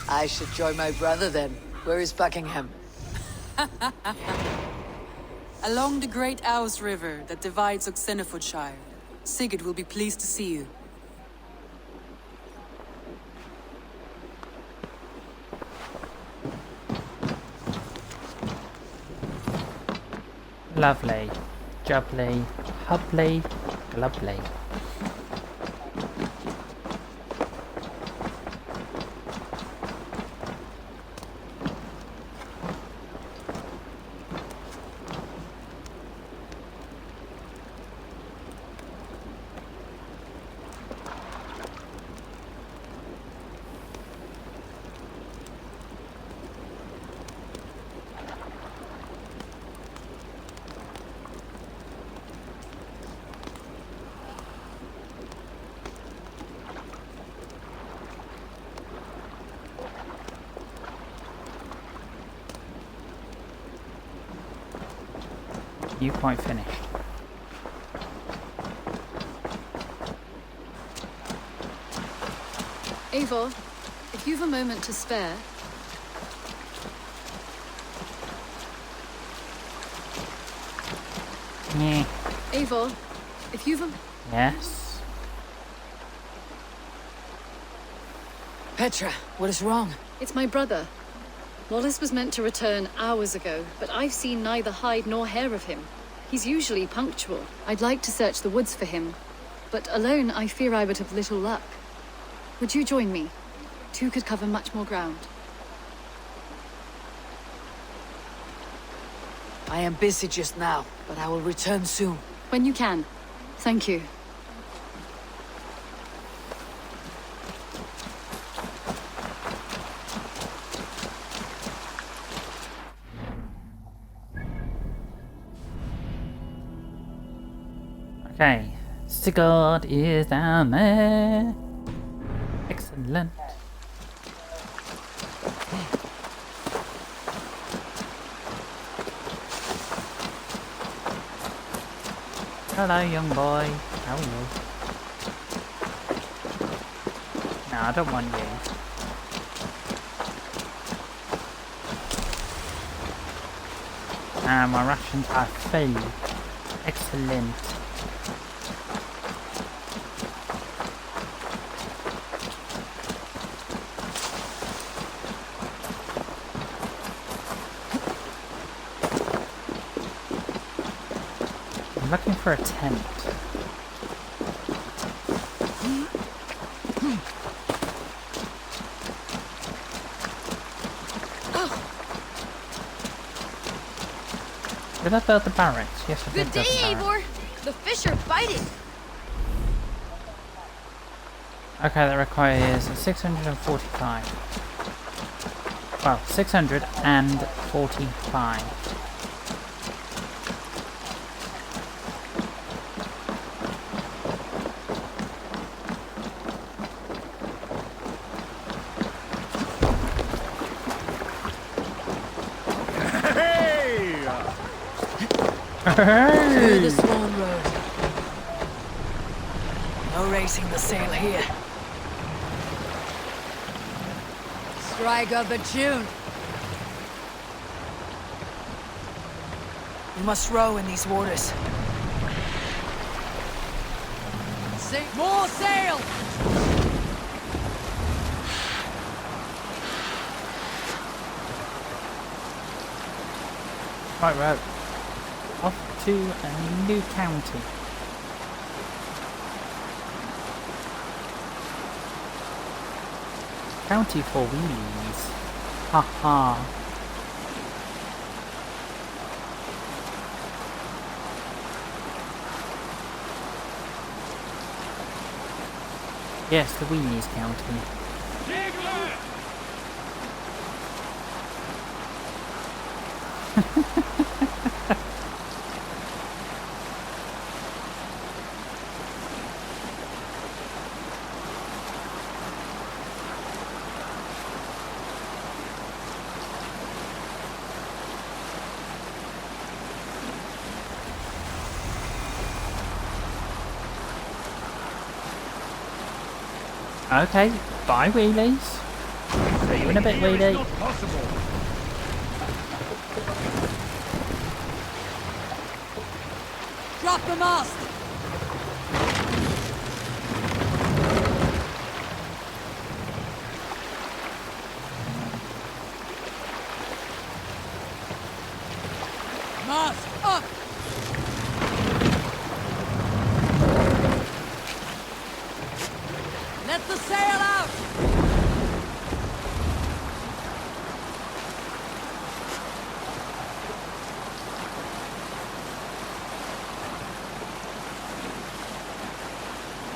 I should join my brother then. Where is Buckingham? Along the great Ouse River that divides Oxenfordshire. Sigurd will be pleased to see you. Lovely, jubbly, hubbly, lovely. You quite finished. Eivor, if you've a moment to spare... Yeah. Eivor, if you've a... Yes. Petra, what is wrong? It's my brother. Wallace was meant to return hours ago, but I've seen neither hide nor hair of him. He's usually punctual. I'd like to search the woods for him, but alone I fear I would have little luck. Would you join me? Two could cover much more ground. I am busy just now, but I will return soon. When you can. Thank you. Okay, Sigurd is down there. Excellent. Hello, young boy. How are you? No, I don't want you. My rations are full. Excellent. I'm looking for a tent. Did I build the barracks? Yes, I did. Good day, Eivor. The fish are biting. Okay, that requires 645. Well, 645. Through the Swan Road. No racing the sail here. Strike up a tune. We must row in these waters. More sail! Right, row. Off to a new county. County for wheelies. Ha ha. Yes, the Wheelies County. Okay, bye wheelies. See you in a bit, wheelie. Drop the mast! Mast up! Let the sail out!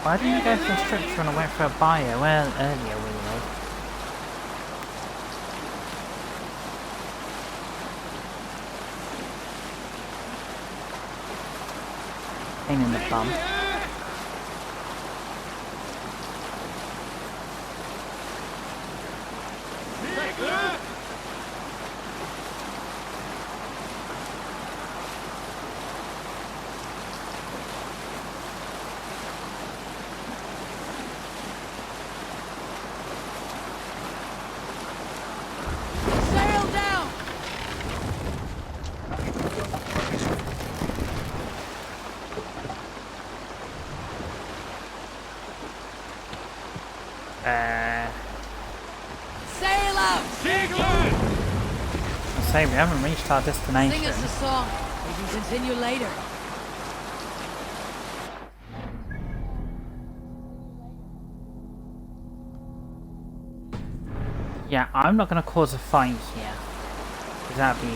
Why didn't you go for a structure and I went for a bio earlier, wheelie? Pain in the bum. Sail down! Sail out! I say we haven't reached our destination. Sing us a song. We can continue later. Yeah, I'm not going to cause a fight here. 'Cause that'd be...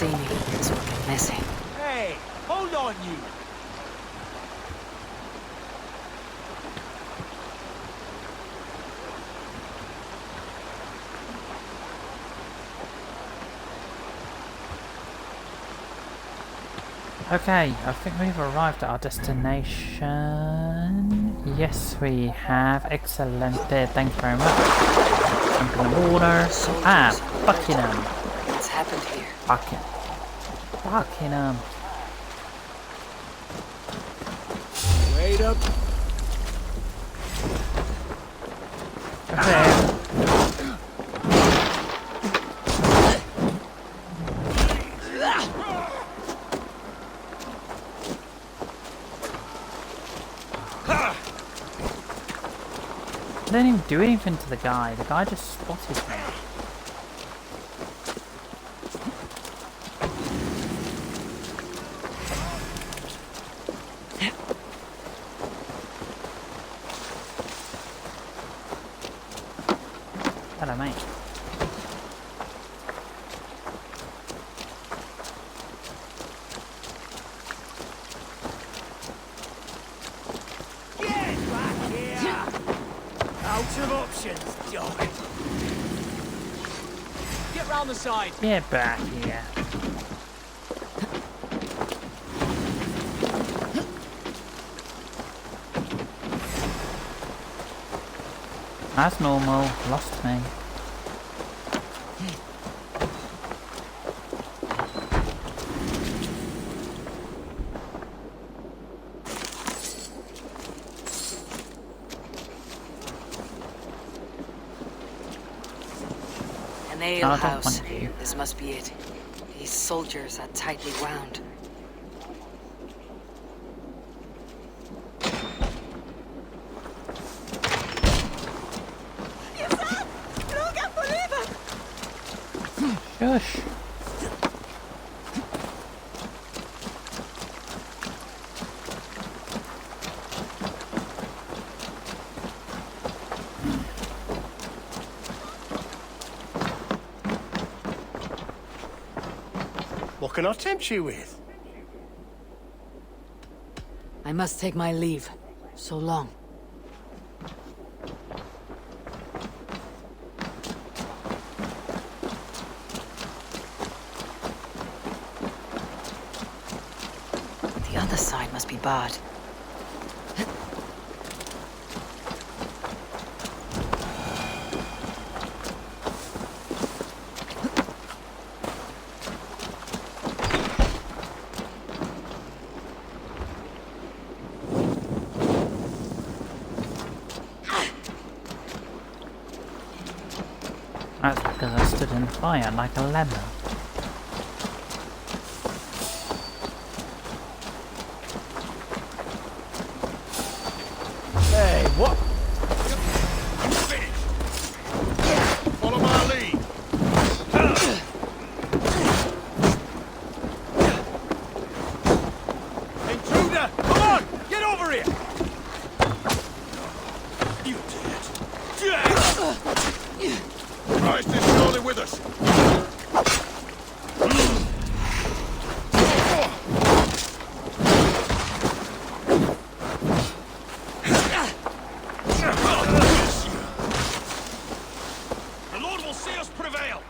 see me, this will get messy. Hey, hold on, you. Okay, I think we've arrived at our destination. Yes, we have. Excellent. Thank you very much. Jump in the water. Buckingham. What's happened here? Buckingham. Wait up. Okay. I didn't even do anything to the guy. The guy just spotted me. Hello, mate. Get back here! Out of options, dog. Get round the side. Get back here. That's normal. Lost me. An alehouse. This must be it. These soldiers are tightly wound. Shush. What can I tempt you with? I must take my leave. So long. The other side must be barred. That's because I stood in the fire like a lemon. Hey, what? Follow my lead. Intruder! Come on! Get over here! You dead. Christ is surely with us. The Lord will see us prevail.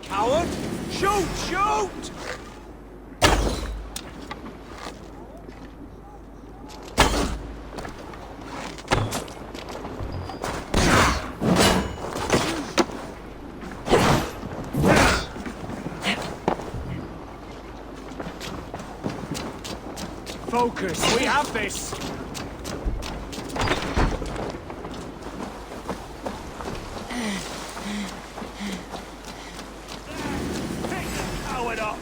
Coward! Shoot! Shoot! Focus! We have this! Pick the coward up!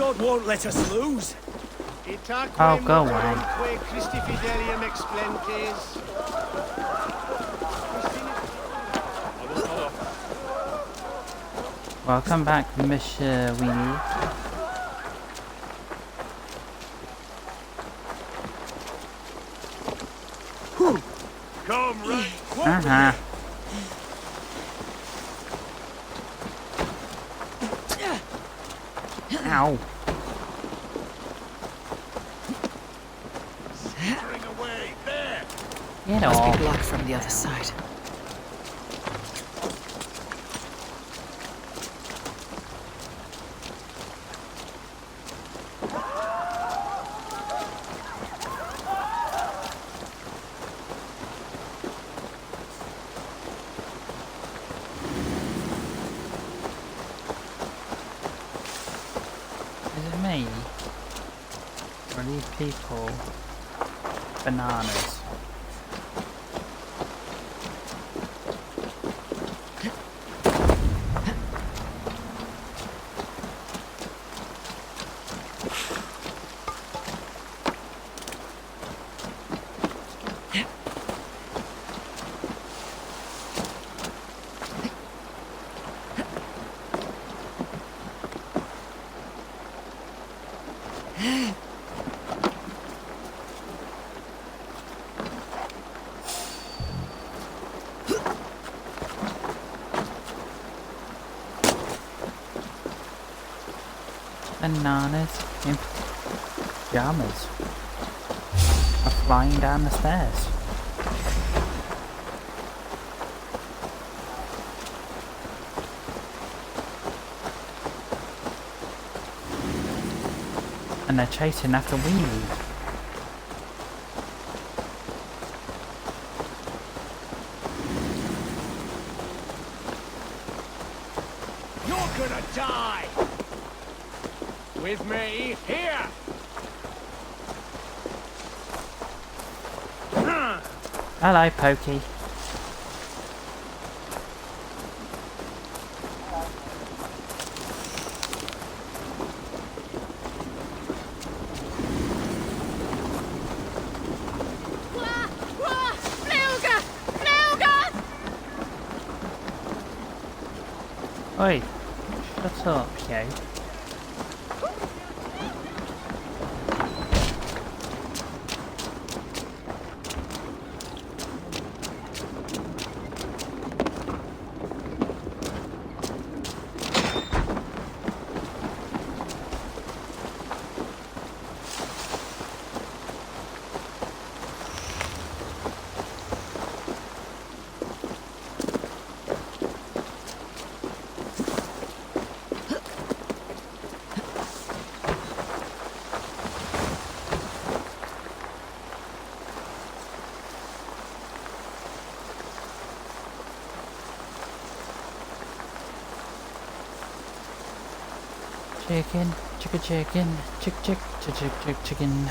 God won't let us lose. Oh, go away. Welcome back, Monsieur Weenie. Come right. Uh-huh. Ow. Bring away. There. Get Must off. be blocked from the other side. Is it me? Or are these people bananas? Bananas in pajamas are flying down the stairs. And they're chasing after Weenie. You're gonna die! With me, here! Hello, Pokey. Oi, shut up, yo. Chicken, chicken, chicken.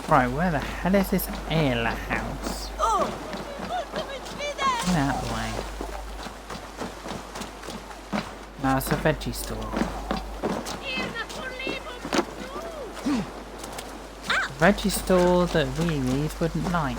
Right, where the hell is this ale house? Get out of the way. No, it's a veggie store. Veggie store that Weenies wouldn't like.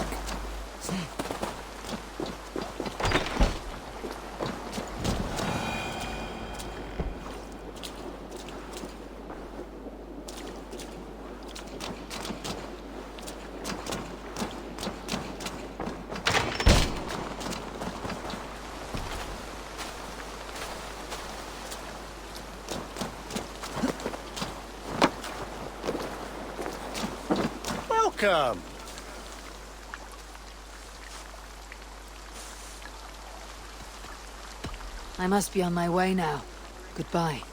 Welcome! I must be on my way now. Goodbye.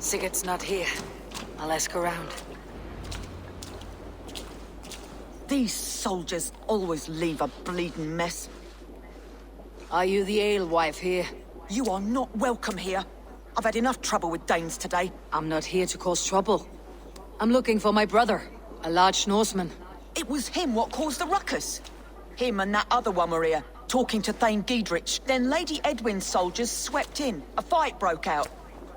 Sigurd's not here. I'll ask around. These soldiers always leave a bleeding mess. Are you the alewife here? You are not welcome here. I've had enough trouble with Danes today. I'm not here to cause trouble. I'm looking for my brother, a large Norseman. It was him what caused the ruckus. Him and that other one were here, talking to Thane Giedrich. Then Lady Edwin's soldiers swept in. A fight broke out.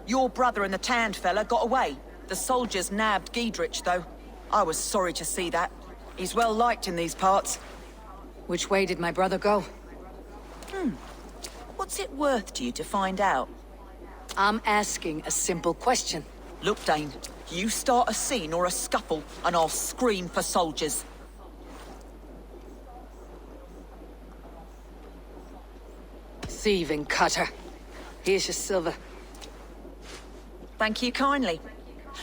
Your brother and the tanned fella got away. The soldiers nabbed Giedrich, though. I was sorry to see that. He's well liked in these parts. Which way did my brother go? What's it worth to you to find out? I'm asking a simple question. Look, Dane, you start a scene or a scuffle, and I'll scream for soldiers. Thieving cutter. Here's your silver. Thank you kindly.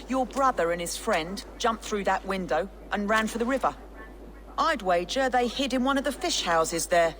Your brother and his friend jumped through that window and ran for the river. I'd wager they hid in one of the fish houses there.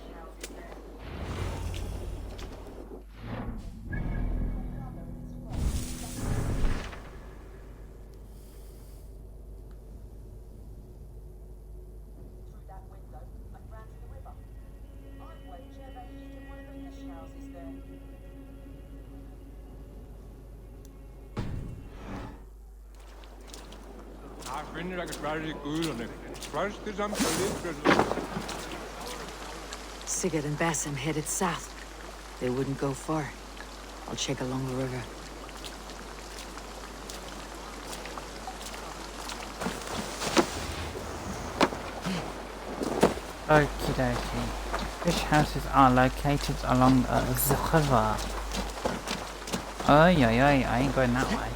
Sigurd and Basim headed south. They wouldn't go far. I'll check along the river. Okie dokie. Fish houses are located along the river. Oi, oi, oi, I ain't going that way.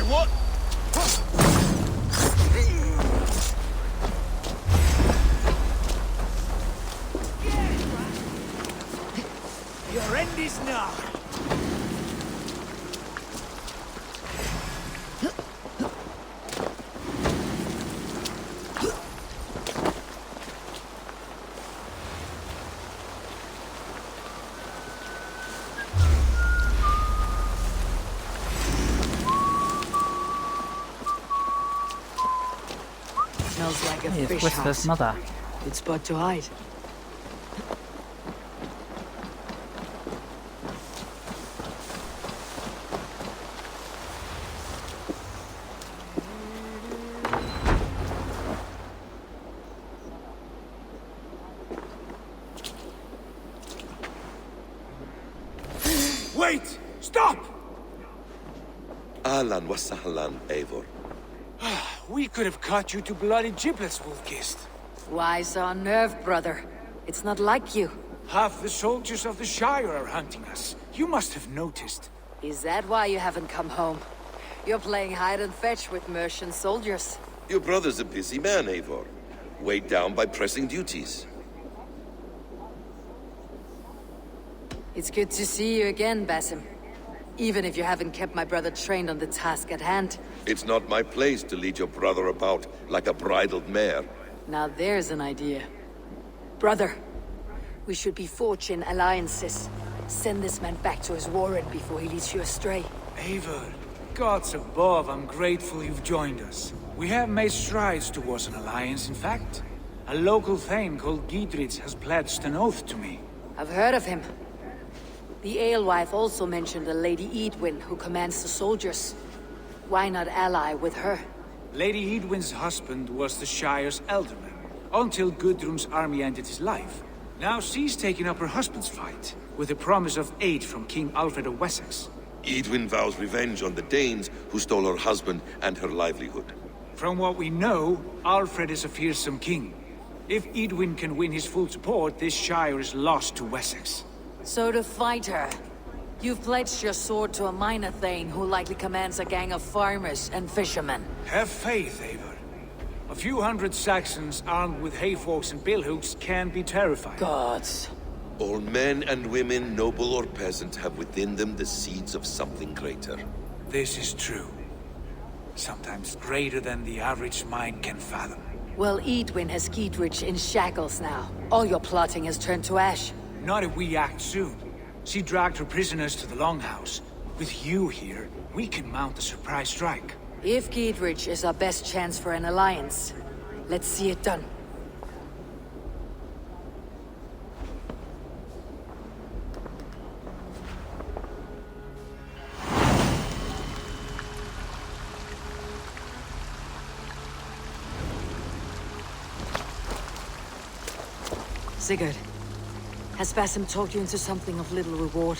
What? Your end is nigh. Smells like a It's fish Whistler's house. mother. Good spot to hide. Wait! Stop! Ahlan wa sahlan, Eivor. We could have cut you to bloody giblets, Wolf-Kissed. Why so unnerved, brother? It's not like you. Half the soldiers of the Shire are hunting us. You must have noticed. Is that why you haven't come home? You're playing hide and fetch with Mercian soldiers. Your brother's a busy man, Eivor. Weighed down by pressing duties. It's good to see you again, Basim. Even if you haven't kept my brother trained on the task at hand. It's not my place to lead your brother about like a bridled mare. Now there's an idea. Brother, we should be forging alliances. Send this man back to his warren before he leads you astray. Eivor, gods above, I'm grateful you've joined us. We have made strides towards an alliance, in fact. A local thane called Giedrich has pledged an oath to me. I've heard of him. The alewife also mentioned a Lady Edwin who commands the soldiers. Why not ally with her? Lady Edwin's husband was the Shire's elderman, until Gudrun's army ended his life. Now she's taking up her husband's fight, with a promise of aid from King Alfred of Wessex. Edwin vows revenge on the Danes who stole her husband and her livelihood. From what we know, Alfred is a fearsome king. If Edwin can win his full support, this Shire is lost to Wessex. So to fight her, you've pledged your sword to a minor thane who likely commands a gang of farmers and fishermen. Have faith, Eivor. A few hundred Saxons armed with hayforks and billhooks can be terrifying. Gods. All men and women, noble or peasant, have within them the seeds of something greater. This is true. Sometimes greater than the average mind can fathom. Well, Edwin has Giedrich in shackles now. All your plotting has turned to ash. Not if we act soon. She dragged her prisoners to the Longhouse. With you here, we can mount a surprise strike. If Giedrich is our best chance for an alliance, let's see it done. Sigurd, has Basim talked you into something of little reward?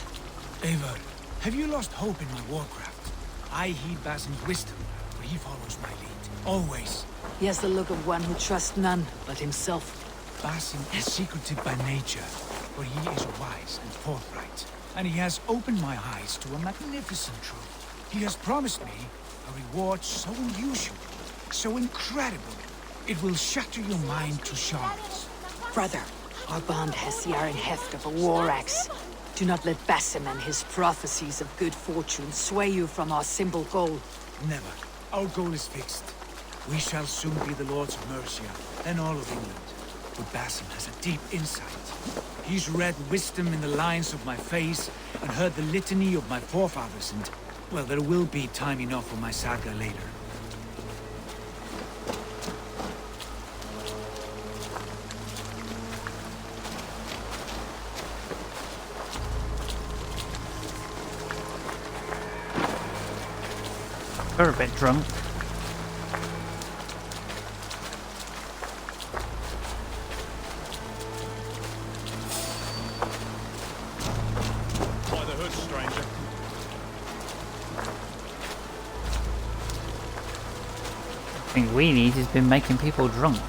Eivor, have you lost hope in my warcraft? I heed Basim's wisdom, but he follows my lead. Always. He has the look of one who trusts none but himself. Basim is secretive by nature, but he is wise and forthright. And he has opened my eyes to a magnificent truth. He has promised me a reward so unusual, so incredible, it will shatter your mind to shards. Brother, our bond has the iron heft of a war axe. Do not let Basim and his prophecies of good fortune sway you from our simple goal. Never. Our goal is fixed. We shall soon be the Lords of Mercia, then all of England. But Basim has a deep insight. He's read wisdom in the lines of my face and heard the litany of my forefathers, and, well, there will be time enough for my saga later. We're a bit drunk. By the hood, stranger. I think we need has been making people drunk.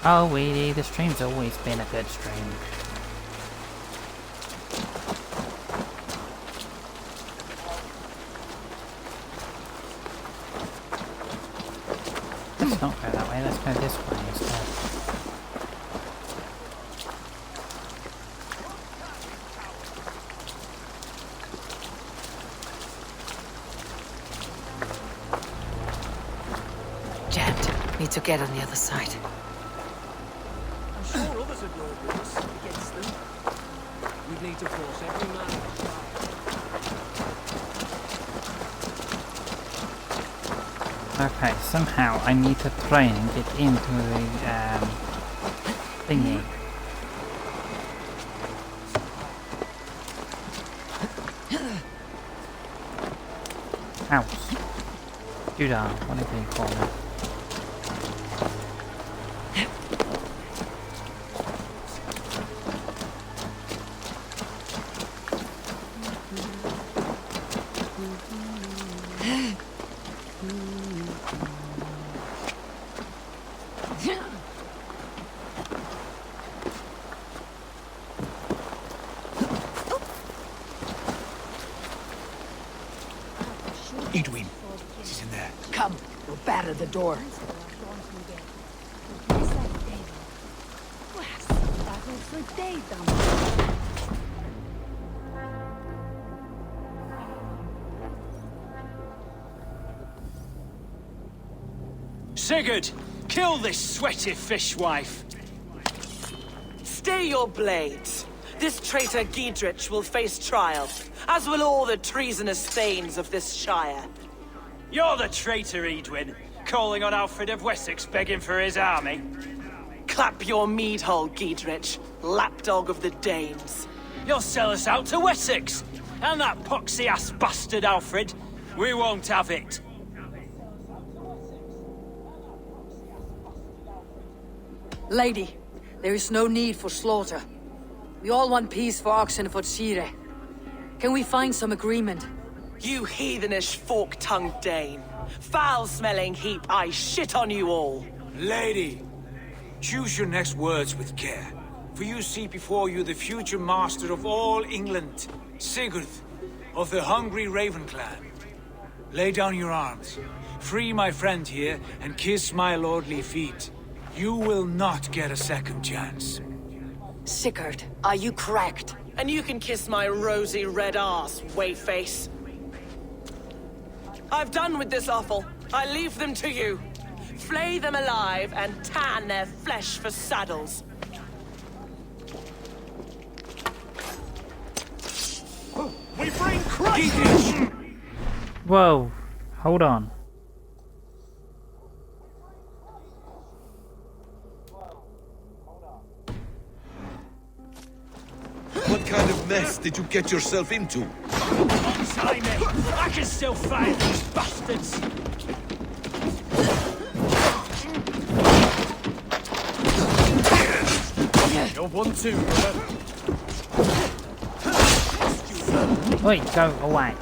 Oh, Weedy, the stream's always been a good stream. Let's not go that way, let's go this way instead. Jammed. Need to get on the other side. I'm sure others would know this against them. We'd need to force every man. Okay, somehow I need to try and get into the thingy. House. Judah, what do you call it? Edwin, she's in there. Come, we'll batter the door. Sigurd, kill this sweaty fishwife. Stay your blades. This traitor Giedrich will face trial, as will all the treasonous thanes of this shire. You're the traitor, Edwin, calling on Alfred of Wessex begging for his army. Clap your mead hole, Giedrich, lapdog of the Danes. You'll sell us out to Wessex, and that poxy-ass bastard Alfred. We won't have it. Lady, there is no need for slaughter. We all want peace for Oxenford. Can we find some agreement? You heathenish fork-tongued Dane. Foul-smelling heap, I shit on you all. Lady, choose your next words with care. For you see before you the future master of all England, Sigurd, of the hungry Raven clan. Lay down your arms, free my friend here, and kiss my lordly feet. You will not get a second chance. Sigurd, are you cracked? And you can kiss my rosy red ass, wayface. I've done with this offal. I leave them to you. Flay them alive and tan their flesh for saddles. We bring Christ! Whoa, hold on. What kind of mess did you get yourself into? Untie me! I can still fight these bastards! You're one too, brother. Wait, go away.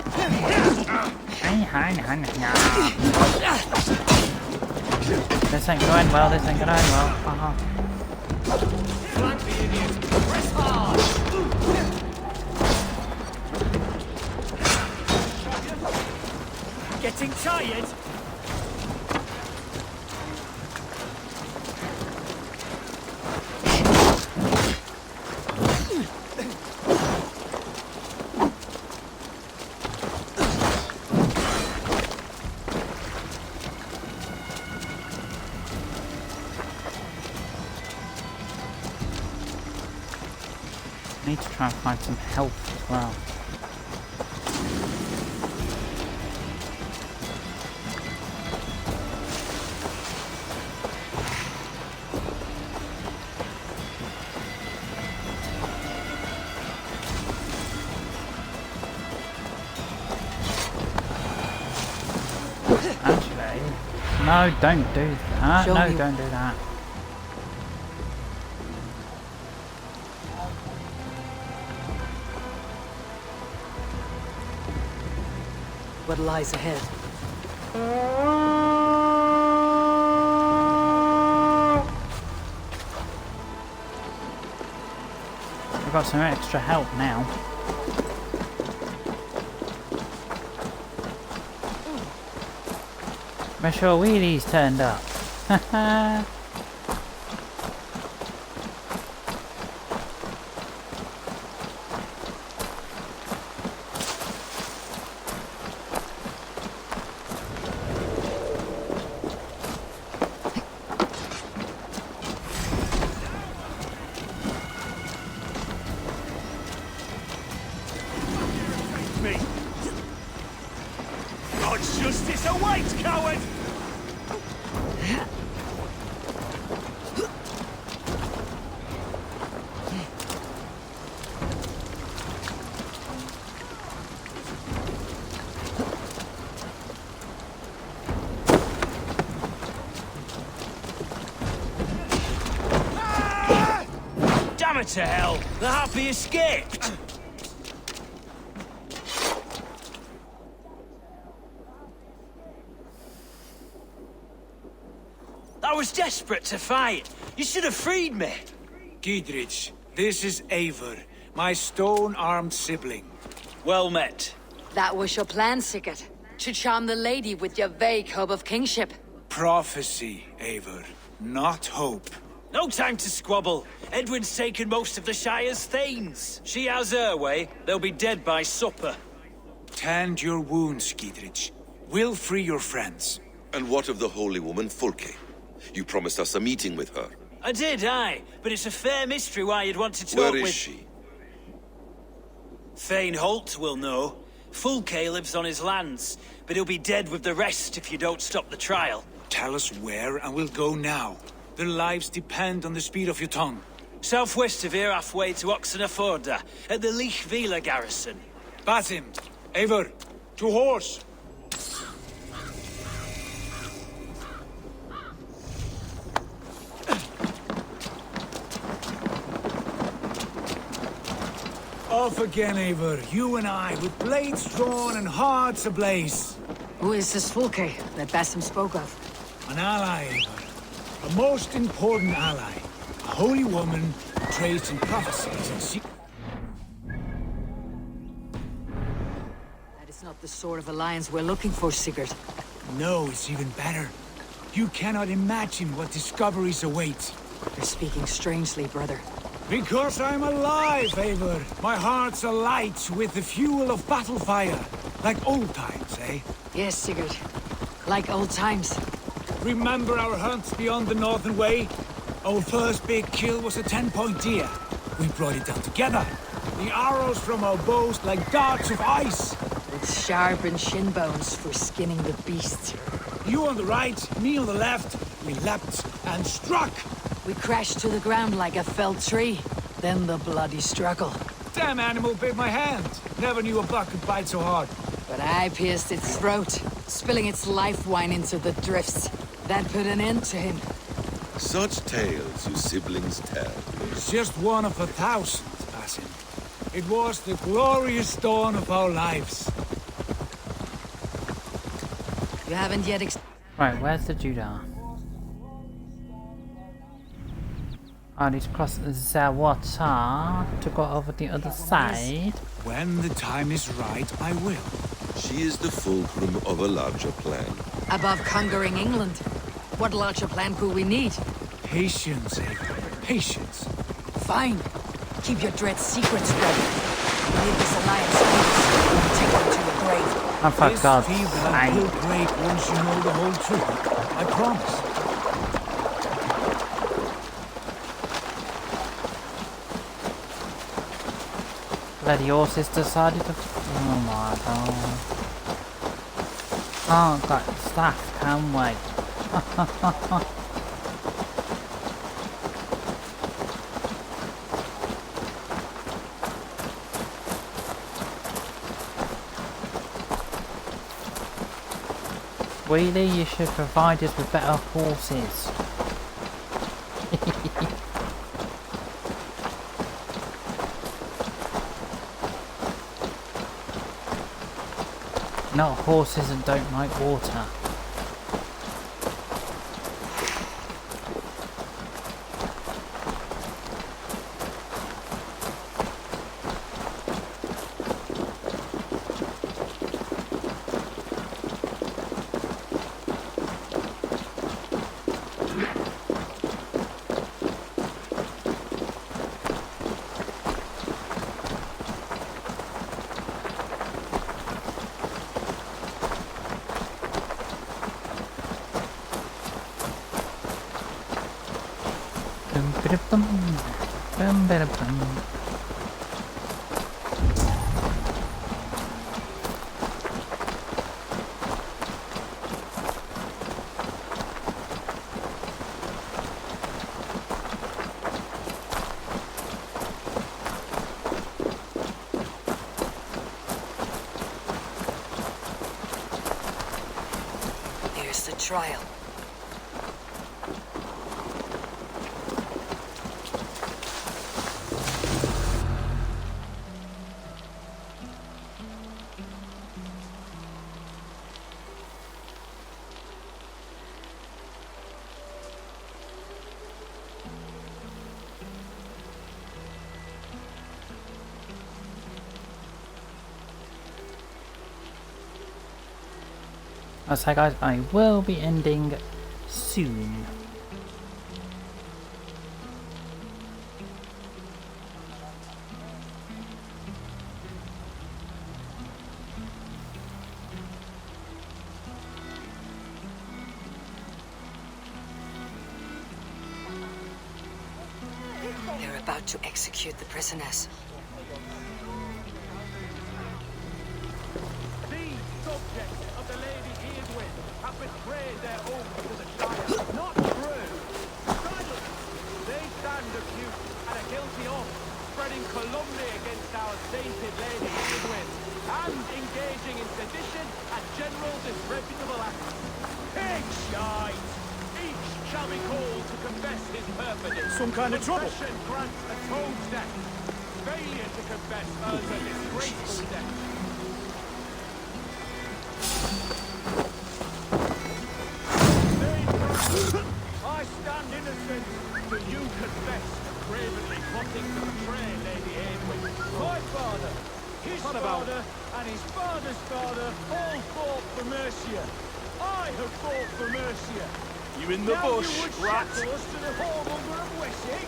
This ain't going well, this ain't going well. Flank the idiot! Press hard! Getting tired? Need to try and find some help as well. Actually, no, don't do that. No, don't do that. What lies ahead? We've got some extra help now. Monsieur Wheelie's turned up. Haha. God's justice awaits, coward! Damn it to hell! The happy escaped! I was desperate to fight. You should have freed me. Giedrich, this is Eivor, my stone-armed sibling. Well met. That was your plan, Sigurd. To charm the lady with your vague hope of kingship. Prophecy, Eivor, not hope. No time to squabble. Edwin's taken most of the Shire's thanes. She has her way. They'll be dead by supper. Tend your wounds, Giedrich. We'll free your friends. And what of the holy woman Fulke? You promised us a meeting with her. I did, aye. But it's a fair mystery why you'd want to talk Where with... is she? Thane Holt will know. Fulke lives on his lands, but he'll be dead with the rest if you don't stop the trial. Tell us where and we'll go now. Their lives depend on the speed of your tongue. Southwest of here, halfway to Oxenaforda, at the Lichvila garrison. Basim, Eivor, to horse! Off again, Eivor. You and I, with blades drawn and hearts ablaze. Who is this Fulke that Basim spoke of? An ally, Eivor. A most important ally. A holy woman who trades in prophecies and secrets. That is not the sort of alliance we're looking for, Sigurd. No, it's even better. You cannot imagine what discoveries await. You're speaking strangely, brother. Because I'm alive, Eivor. My heart's alight with the fuel of battle fire. Like old times, eh? Yes, Sigurd. Like old times. Remember our hunts beyond the Northern Way? Our first big kill was a 10-point deer. We brought it down together. The arrows from our bows like darts of ice. With sharpened shin bones for skinning the beasts. You on the right, me on the left. We leapt and struck. We crashed to the ground like a felled tree. Then the bloody struggle. Damn animal bit my hand. Never knew a buck could bite so hard. But I pierced its throat, spilling its life wine into the drifts. That put an end to him. Such tales you siblings tell. It's just one of 1,000, Assassin. It was the glorious dawn of our lives. You haven't yet Right, where's the Judah? I need to cross the water to go over the other side. When the time is right, I will. She is the fulcrum of a larger plan. Above conquering England, what larger plan could we need? Patience, Eivor. Patience. Fine. Keep your dread secrets, brother. Leave this alliance and take them to your grave. Oh, for God's sake. Will break once you know the whole truth. I promise. Bloody horses decided to... Oh my god. Can't get stuff, can we? Wheelie, you should provide us with better horses. Not horses that don't like water. Here's the trial. So guys, I will be ending soon. They're about to execute the prisoners. Betrayed their oath to the Shire. Not true. Silence! They stand accused and are guilty of spreading calumny against our sainted Lady Edwin and engaging in sedition and general disreputable acts. Pig shite! Each shall be called to confess his perfidy. Some kind of trouble. Confession grants a toad's death. Failure to confess earns a disgraceful death. I stand innocent, but you confess cravenly plotting to betray Lady Edwin. My father, his father, and his father's father all fought for Mercia. I have fought for Mercia. You in the now bush, you would rat? shackle us to the whoremonger of Wessex?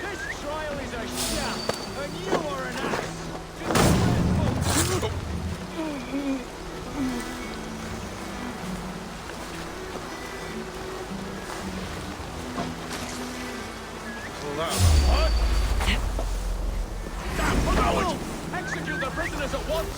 This trial is a sham, and you are an ass. What? Damn coward! Execute the prisoners at once!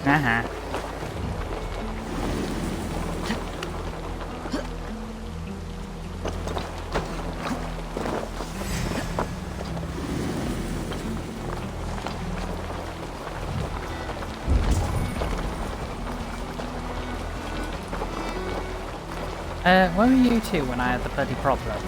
Uh-huh. Where were you two when I had the bloody problem?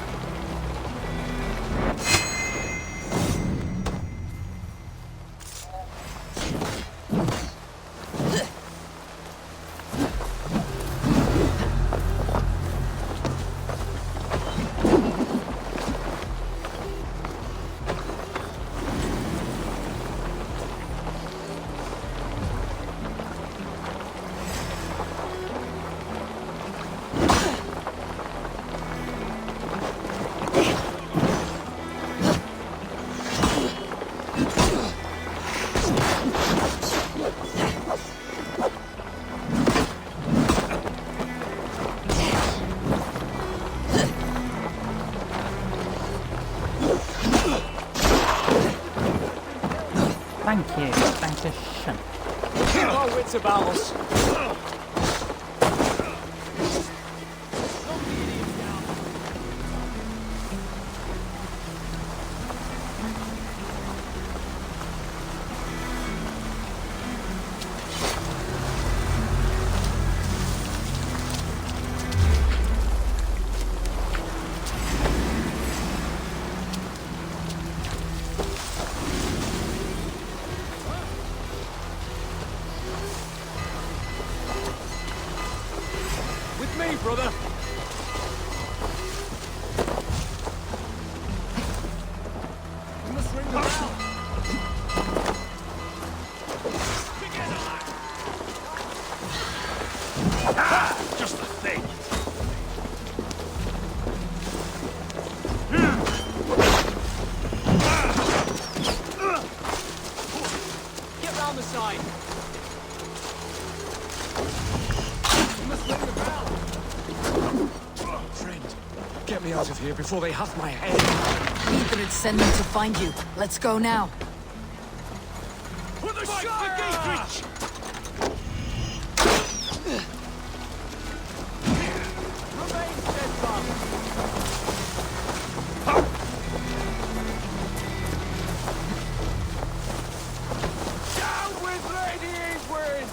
Thank you. Thank you. Keep our wits about us. Me, brother. We must ring the bell. Together, lad. Ah, just the thing. Get round the side. We must ring the bell. Friend, get me out of here before they huff my head. Idrid sent me to find you. Let's go now. For the Shire! Remain steadfast. Down with Lady Edwin!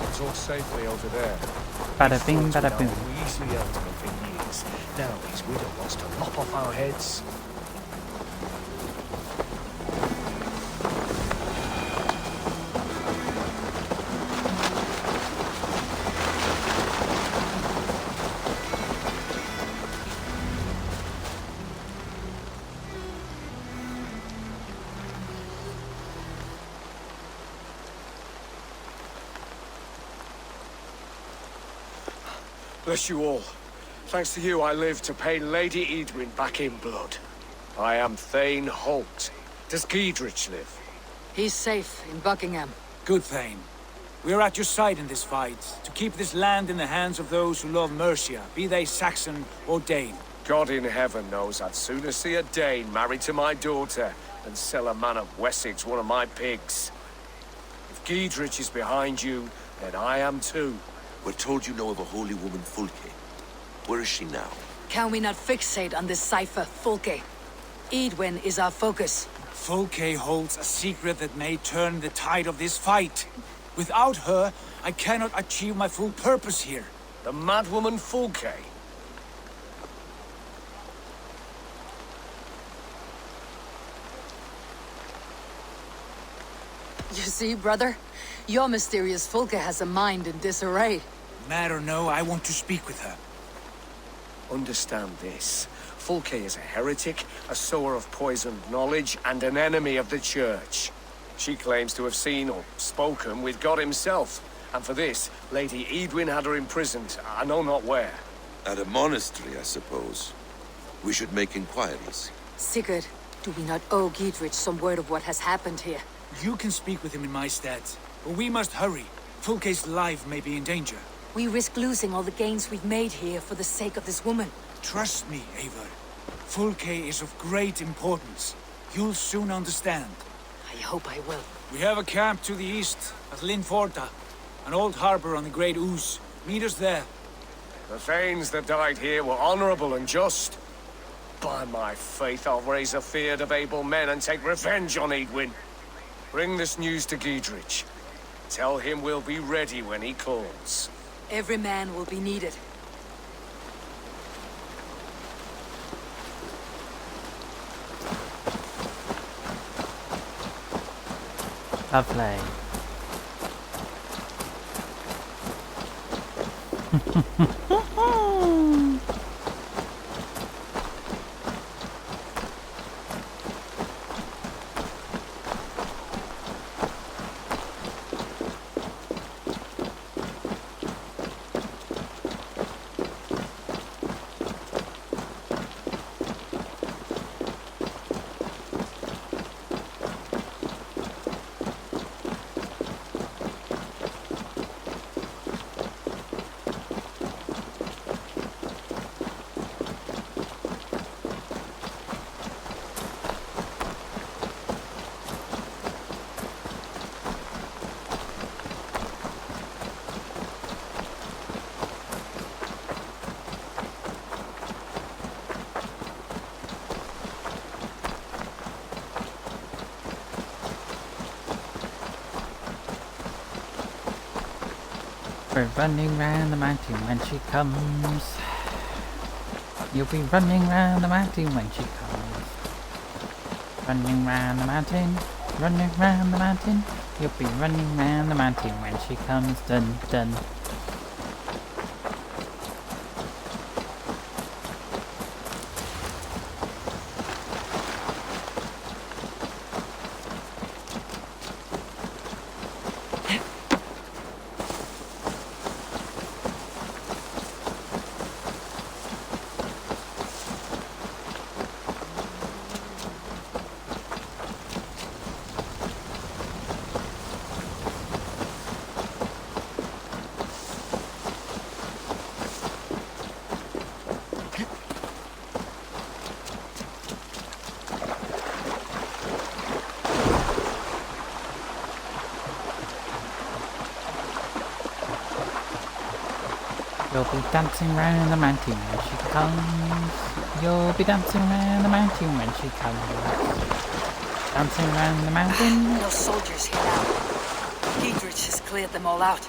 It's all safely over there. Bada bing, bada boom. We easily held him for years. Now his widow wants to lop off our heads. Bless you all. Thanks to you, I live to pay Lady Edwin back in blood. I am Thane Holt. Does Giedrich live? He's safe in Buckingham. Good, Thane. We are at your side in this fight, to keep this land in the hands of those who love Mercia, be they Saxon or Dane. God in heaven knows I'd sooner see a Dane married to my daughter than sell a man of Wessex one of my pigs. If Giedrich is behind you, then I am too. We're told you know of a holy woman, Fulke. Where is she now? Can we not fixate on this cipher, Fulke? Edwin is our focus. Fulke holds a secret that may turn the tide of this fight. Without her, I cannot achieve my full purpose here. The madwoman Fulke. You see, brother? Your mysterious Fulke has a mind in disarray. Mad or no, I want to speak with her. Understand this. Fulke is a heretic, a sower of poisoned knowledge, and an enemy of the Church. She claims to have seen or spoken with God himself. And for this, Lady Edwin had her imprisoned, I know not where. At a monastery, I suppose. We should make inquiries. Sigurd, do we not owe Giedrich some word of what has happened here? You can speak with him in my stead, but we must hurry. Fulke's life may be in danger. We risk losing all the gains we've made here for the sake of this woman. Trust me, Eivor. Fulke is of great importance. You'll soon understand. I hope I will. We have a camp to the east, at Linforta. An old harbor on the Great Ouse. Meet us there. The Thanes that died here were honorable and just. By my faith, I'll raise a feared of able men and take revenge on Edwin. Bring this news to Giedrich. Tell him we'll be ready when he calls. Every man will be needed. Lovely. We're running round the mountain when she comes. You'll be running round the mountain when she comes. Running round the mountain, running round the mountain. You'll be running round the mountain when she comes. Dun dun. You'll be dancing round the mountain when she comes. You'll be dancing round the mountain when she comes. Dancing round the mountain. No soldiers here now. Giedrich has cleared them all out.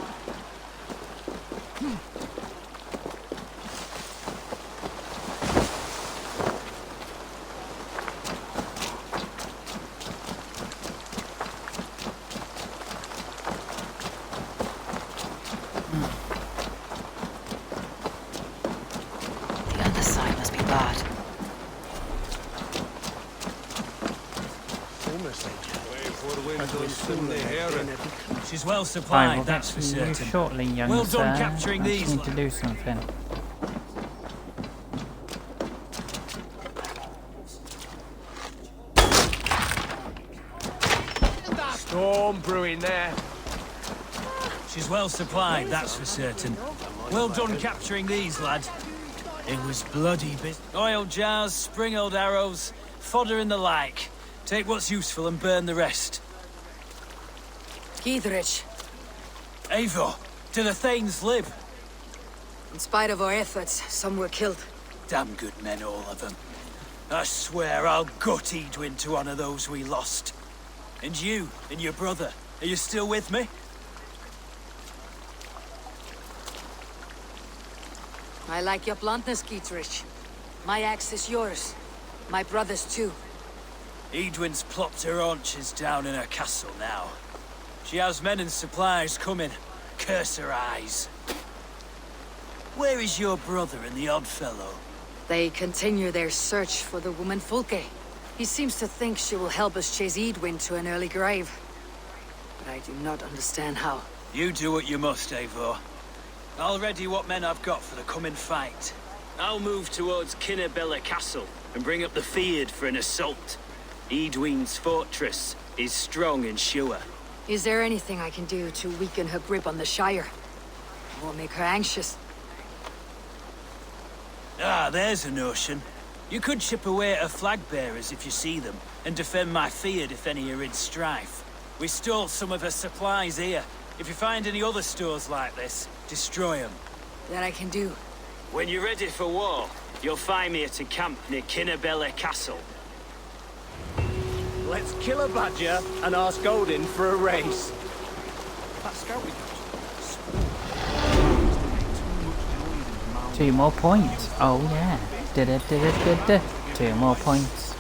She's well supplied, that's for certain. Shortly, young well done sir. capturing I just these. need to do something. Storm brewing there. She's well supplied, that's for certain. Well done capturing these, lad. It was bloody business. Oil jars, spring-oiled arrows, fodder and the like. Take what's useful and burn the rest. Giedrich. Eivor, do the Thanes live? In spite of our efforts, some were killed. Damn good men, all of them. I swear I'll gut Edwin to honor those we lost. And you and your brother, are you still with me? I like your bluntness, Dietrich. My axe is yours. My brother's too. Edwin's plopped her haunches down in her castle now. She has men and supplies coming. Curse her eyes. Where is your brother and the odd fellow? They continue their search for the woman Fulke. He seems to think she will help us chase Edwin to an early grave. But I do not understand how. You do what you must, Eivor. I'll ready what men I've got for the coming fight. I'll move towards Kinnabella Castle and bring up the Fyrd for an assault. Edwin's fortress is strong and sure. Is there anything I can do to weaken her grip on the Shire? Or make her anxious? Ah, there's a notion. You could chip away at her flag bearers if you see them, and defend my Fyrd if any are in strife. We stole some of her supplies here. If you find any other stores like this, destroy them. That I can do. When you're ready for war, you'll find me at a camp near Kinnabella Castle. Let's kill a badger and ask Odin for a race. That scout we got. 2 more points. Oh yeah. Did. 2 more points.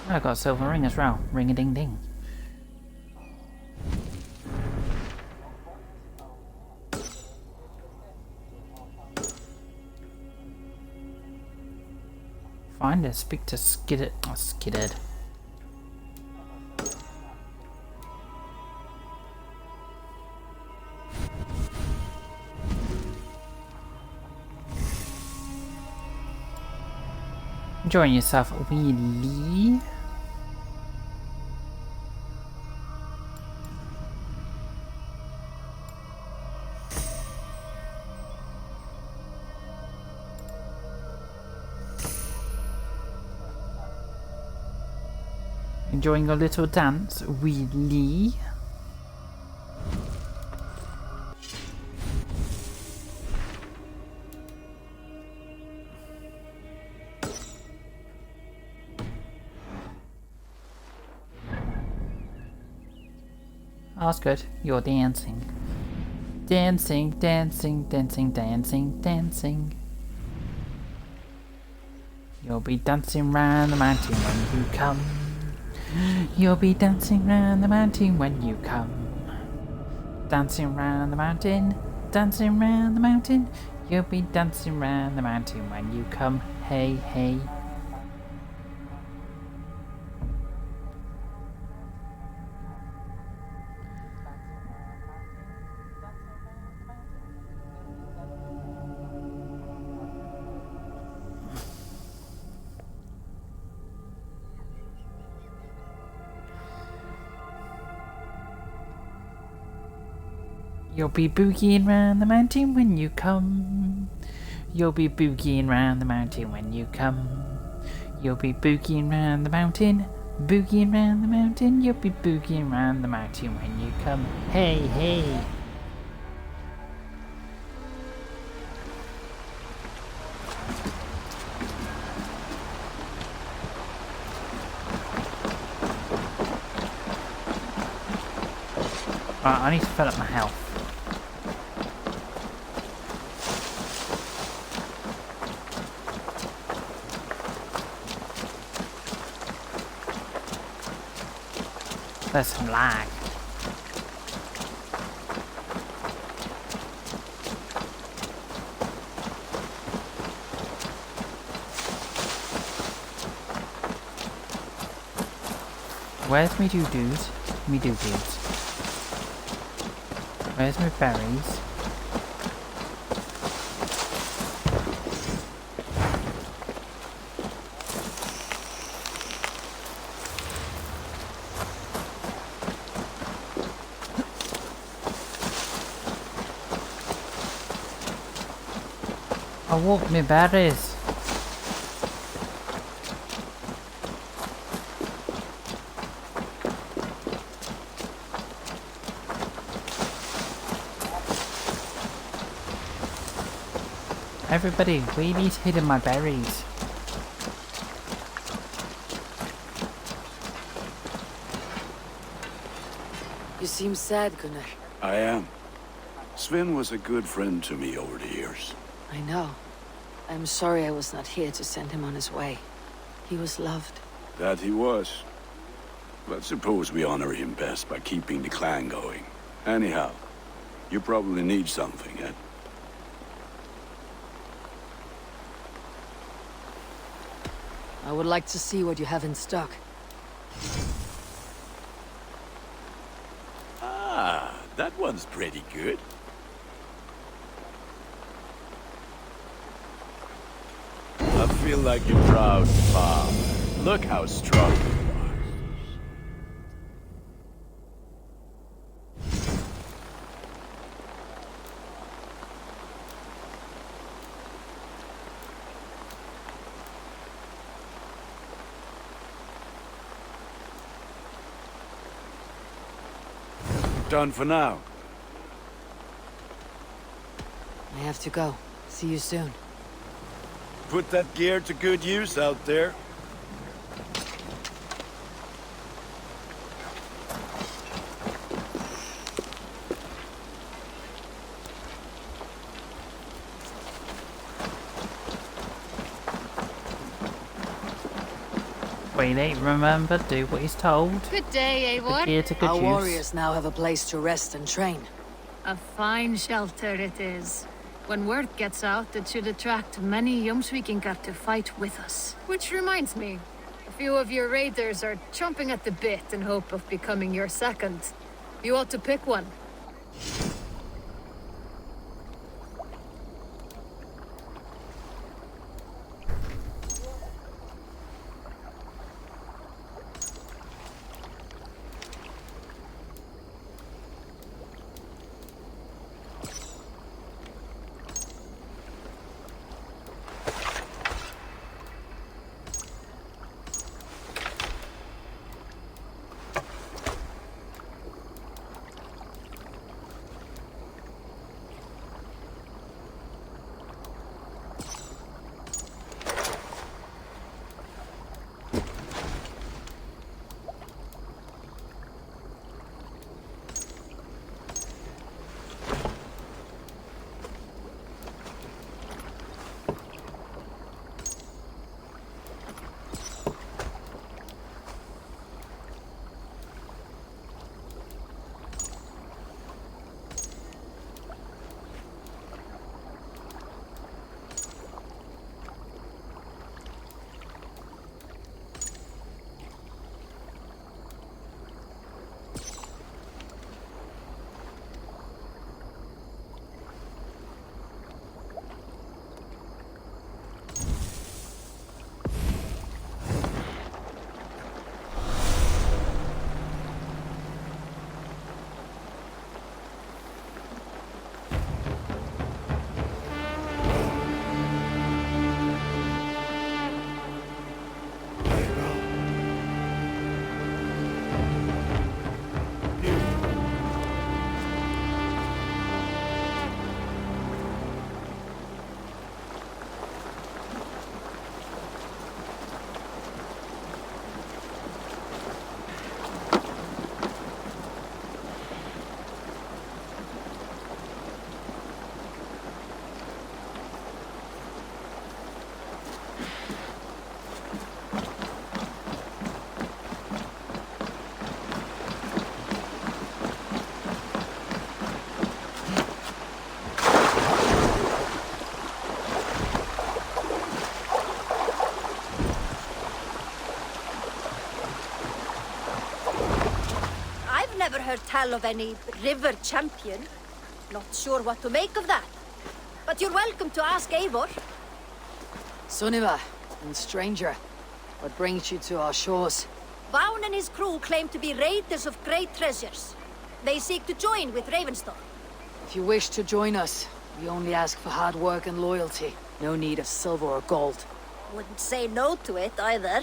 I got a silver ring as well. Ring a ding ding. Find her, speak to Skidded. Oh, Skidded. Enjoying yourself, Wheelie. Enjoying a little dance, Wheelie. Oh, that's good. You're dancing. Dancing, dancing, dancing, dancing, dancing. You'll be dancing round the mountain when you come. You'll be dancing round the mountain when you come. Dancing round the mountain, dancing round the mountain. You'll be dancing round the mountain when you come. Hey, hey. You'll be boogieing round the mountain when you come. You'll be boogieing round the mountain when you come. You'll be boogieing round the mountain. Boogieing round the mountain. You'll be boogieing round the mountain when you come. Hey, hey. Right, I need to fill up my health. There's some lag. Where's me doo-doos? Me doo-doos. Where's my berries? I want me berries. Everybody, Wheelie's hidden my berries. You seem sad, Gunnar. I am. Sven was a good friend to me over the years. I know. I'm sorry I was not here to send him on his way. He was loved. That he was. But suppose we honor him best by keeping the clan going. Anyhow, you probably need something, eh? I would like to see what you have in stock. Ah, that one's pretty good. I feel like a proud father. Look how strong you are. Done for now. I have to go. See you soon. Put that gear to good use out there. Wheelie, remember, do what he's told. Good day, Eivor. The gear to good Our use. warriors now have a place to rest and train. A fine shelter it is. When word gets out, it should attract many Jomsvikingar to fight with us. Which reminds me, a few of your raiders are chomping at the bit in hope of becoming your second. You ought to pick one. Never heard tell of any river champion. Not sure what to make of that. But you're welcome to ask Eivor. Sunniva, and stranger, what brings you to our shores? Vaughn and his crew claim to be raiders of great treasures. They seek to join with Ravenstorm. If you wish to join us, we only ask for hard work and loyalty. No need of silver or gold. Wouldn't say no to it either.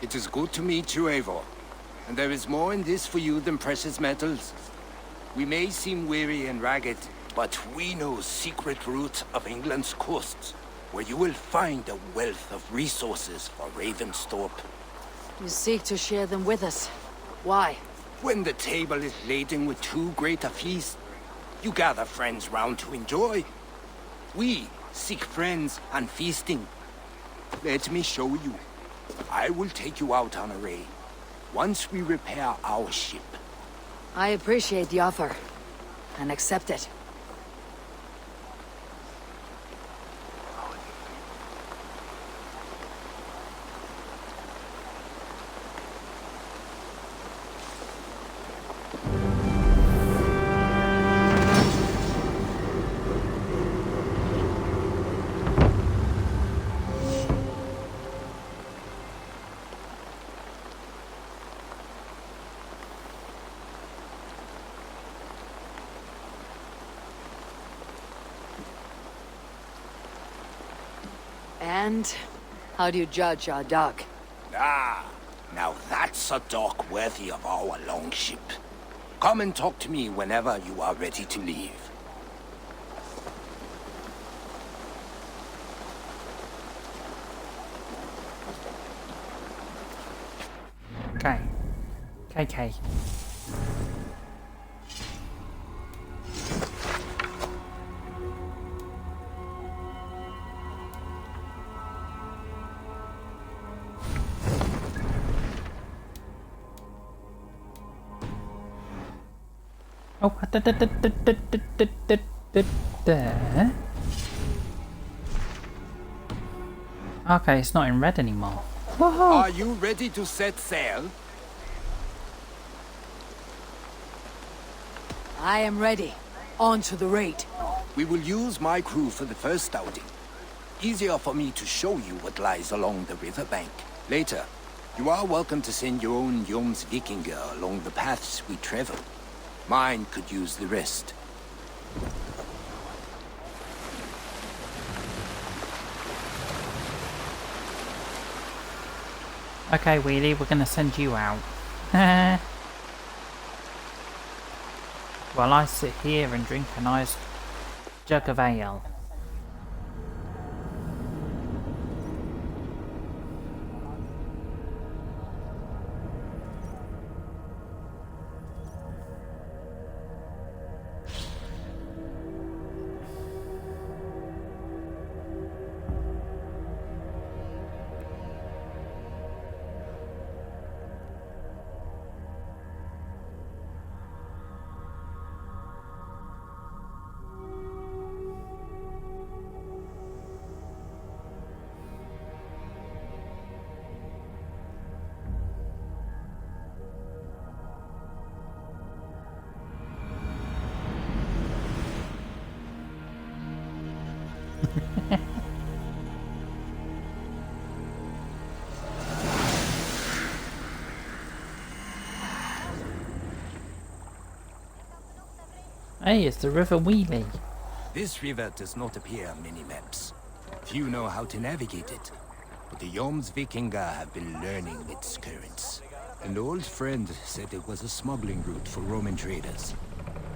It is good to meet you, Eivor. And there is more in this for you than precious metals. We may seem weary and ragged, but we know secret route of England's coasts, where you will find a wealth of resources for Ravensthorpe. You seek to share them with us. Why? When the table is laden with too great a feast, you gather friends round to enjoy. We seek friends and feasting. Let me show you. I will take you out on a raid, once we repair our ship. I appreciate the offer, and accept it. And how do you judge our dock? Ah, now that's a dock worthy of our longship. Come and talk to me whenever you are ready to leave. Okay. KK. Oh, okay, it's not in red anymore. Are you ready to set sail? I am ready. On to the raid. We will use my crew for the first outing. Easier for me to show you what lies along the riverbank. Later, you are welcome to send your own Jomsvikinger along the paths we travel. Mine could use the rest. Okay, Wheelie, we're gonna send you out. While I sit here and drink a nice jug of ale. Hey, it's the River Wheelie. This river does not appear on many maps. Few know how to navigate it, but the Jomsvikinger have been learning its currents. An old friend said it was a smuggling route for Roman traders.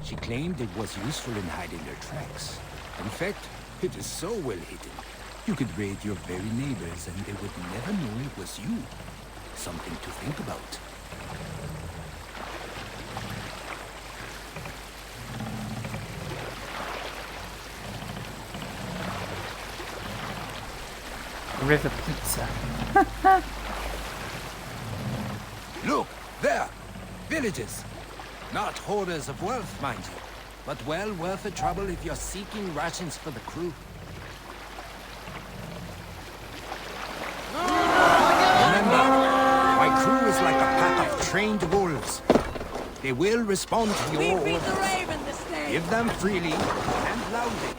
She claimed it was useful in hiding their tracks. In fact, it is so well hidden, you could raid your very neighbors and they would never know it was you. Something to think about. River Pizza. Look, there! Villages! Not hoarders of wealth, mind you, but well worth the trouble if you're seeking rations for the crew. Remember, my crew is like a pack of trained wolves. They will respond to your orders. Give them freely and loudly.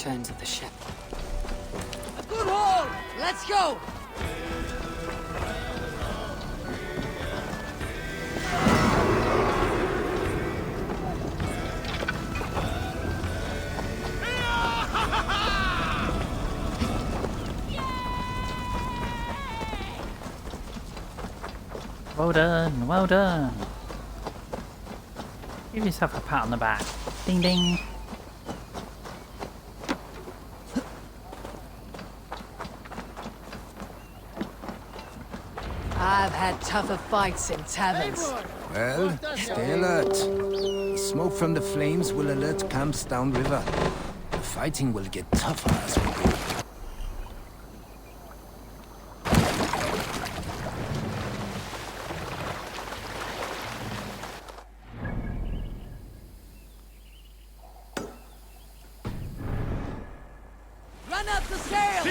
return to the ship. A good haul! Let's go! Well done, well done. Give yourself a pat on the back. Ding ding. I've had tougher fights in taverns. Well, stay alert. The smoke from the flames will alert camps downriver. The fighting will get tougher as we go. Run up the sail!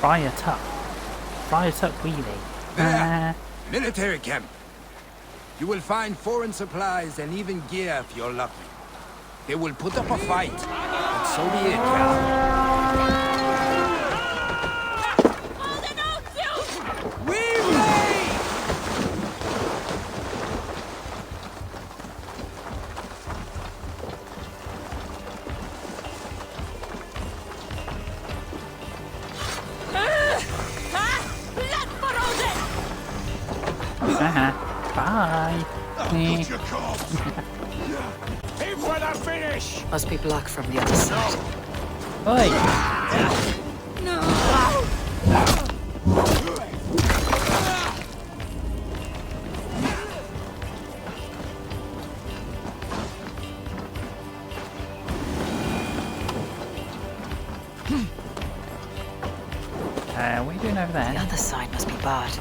Fire tuck. Fire tuck wheelie. There! Military camp. You will find foreign supplies and even gear if you're lucky. They will put up a fight, but so be it, yeah. Bye. Aim for the finish! Must be blocked from the other side. Oi! What are you doing over there? The other side must be barred.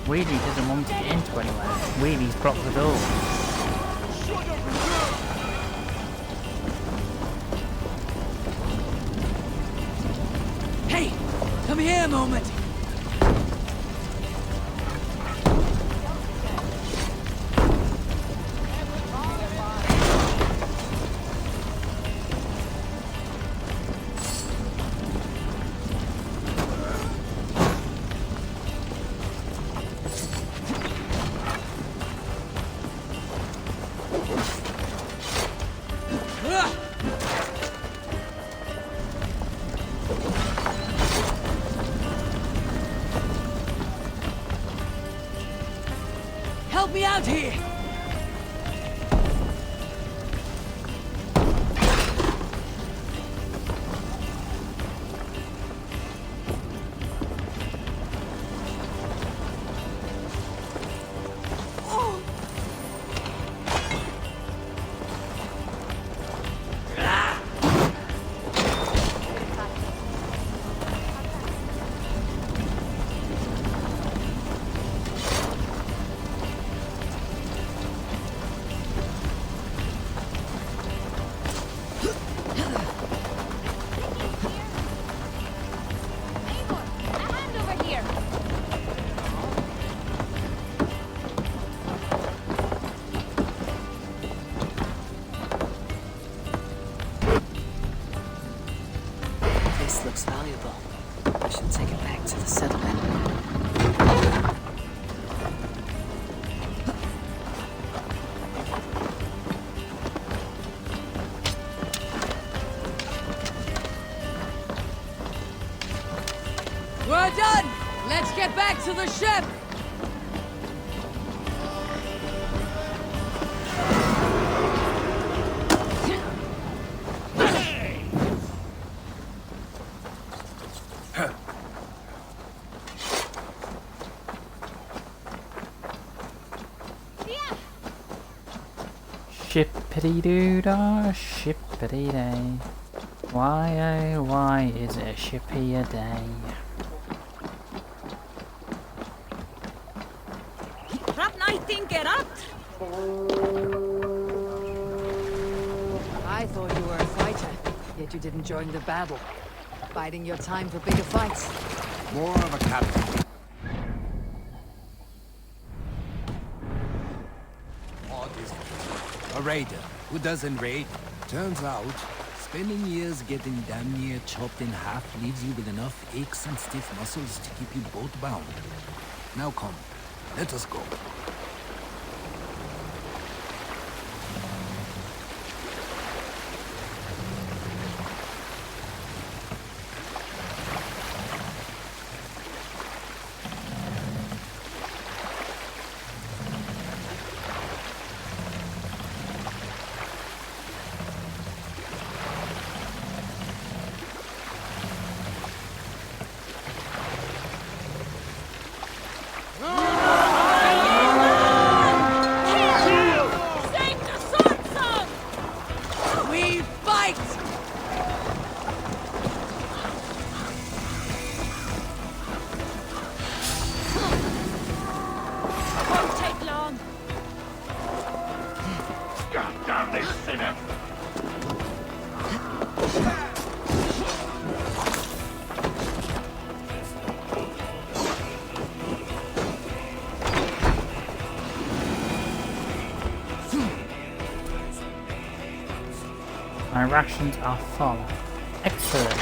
Wheelie doesn't want me to get into anywhere. Wheelie's blocked the door. Hey! Come here a moment! Help me out here! This looks valuable. I should take it back to the settlement. We're done! Let's get back to the ship! Shippity-doo-dah, shippity-day. Why, oh, why is it a shippy a day? fighting Geralt? I thought you were a fighter, yet you didn't join the battle. Biding your time for bigger fights. More of a captain. What is it? A raider who doesn't raid. Turns out, spending years getting damn near chopped in half leaves you with enough aches and stiff muscles to keep you boat bound. Now come, let us go. Sing the sword song! We fight! Won't take long. God damn this sinner! My rations are full. Excellent.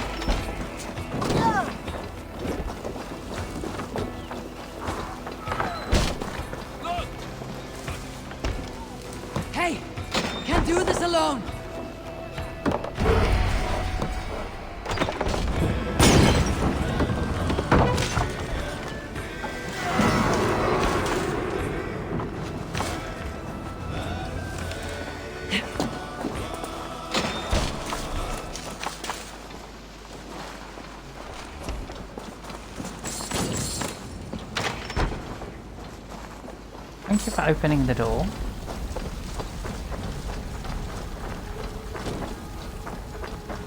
Hey! Can't do this alone! Thank you for opening the door.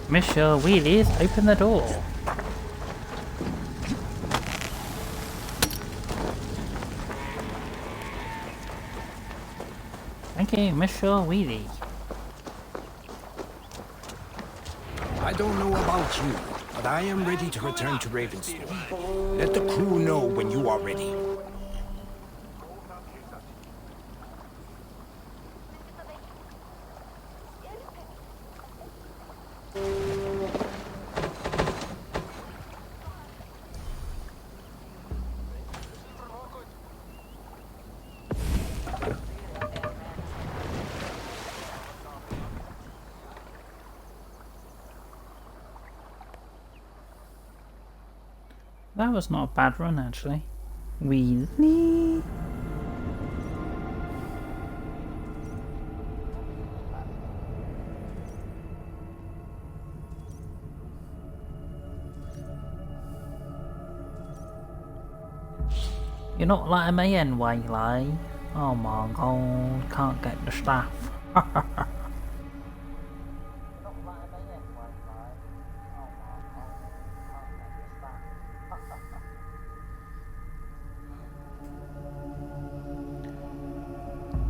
Monsieur Wheelies, open the door. Thank you, Monsieur Wheelie. I don't know about you, but I am ready to return to Ravenstone. Let the crew know when you are ready. That was not a bad run, actually. Wheelie. You're not letting me in, Waylay. Oh my god, can't get the stuff.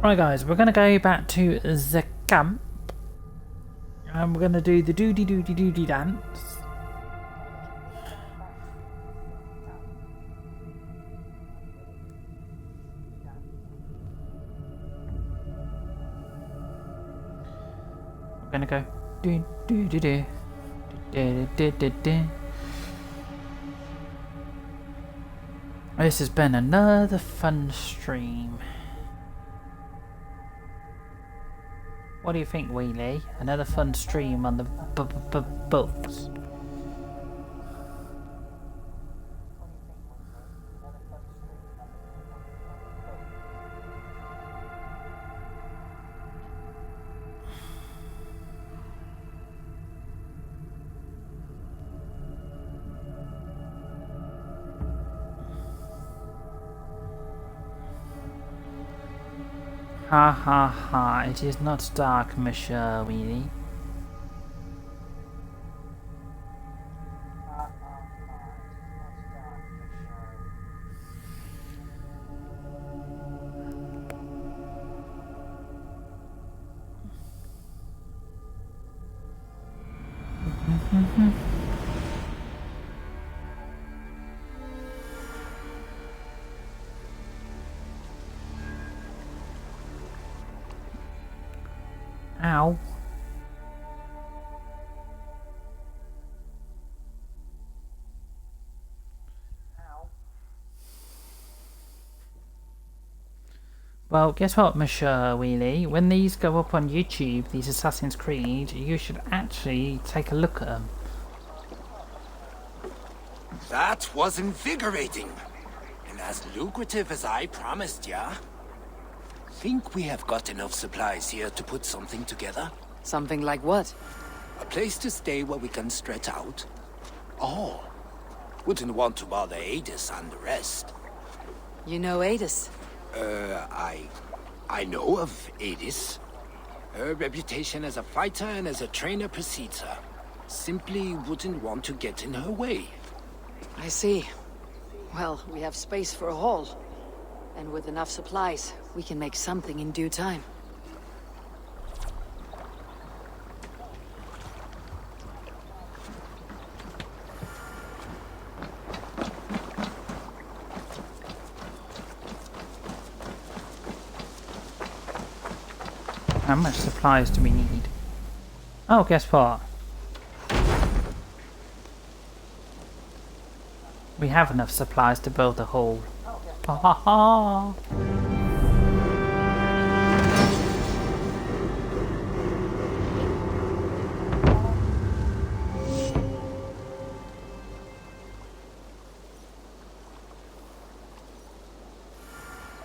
Right guys, we're gonna go back to the camp and we're gonna do the doody dance. We're gonna go do do do do do do do do. This has been another fun stream. What do you think, Wheelie? Another fun stream on the books. Ha ha ha, it is not dark, Monsieur Wheelie. Ow. Well, guess what, Monsieur Wheelie? When these go up on YouTube, these Assassin's Creed, you should actually take a look at them. That was invigorating. And as lucrative as I promised ya. Think we have got enough supplies here to put something together? Something like what? A place to stay where we can stretch out? Oh, wouldn't want to bother Adis and the rest. You know Adis? I know of Adis. Her reputation as a fighter and as a trainer precedes her. Simply wouldn't want to get in her way. I see. Well, we have space for a hall. And with enough supplies, we can make something in due time. How much supplies do we need? Oh, guess what? We have enough supplies to build a hall. Ha ha ha!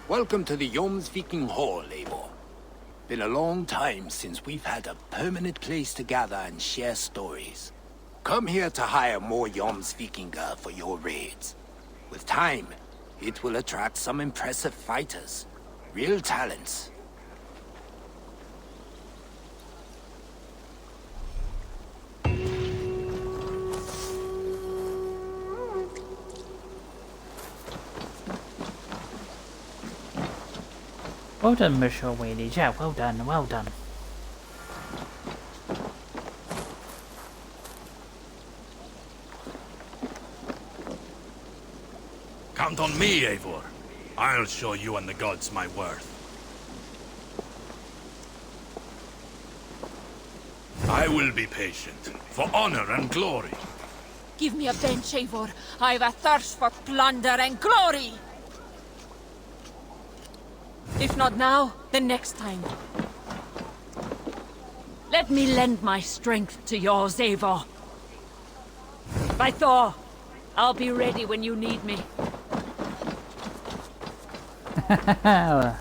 Welcome to the Jomsviking Hall, Eivor. Been a long time since we've had a permanent place to gather and share stories. Come here to hire more Jomsvikinga for your raids. With time, it will attract some impressive fighters. Real talents. Well done, Monsieur Wheelie. Yeah, well done, well done. Count on me, Eivor. I'll show you and the gods my worth. I will be patient, for honor and glory. Give me a bench, Eivor. I've a thirst for plunder and glory. If not now, then next time. Let me lend my strength to yours, Eivor. By Thor, I'll be ready when you need me. I'm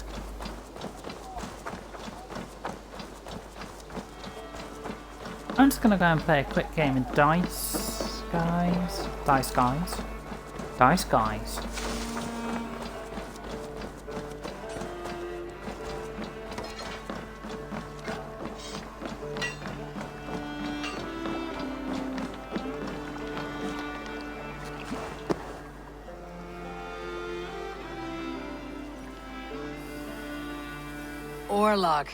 just gonna go and play a quick game of Dice Guys. Dice Guys. Dice Guys. Orlog.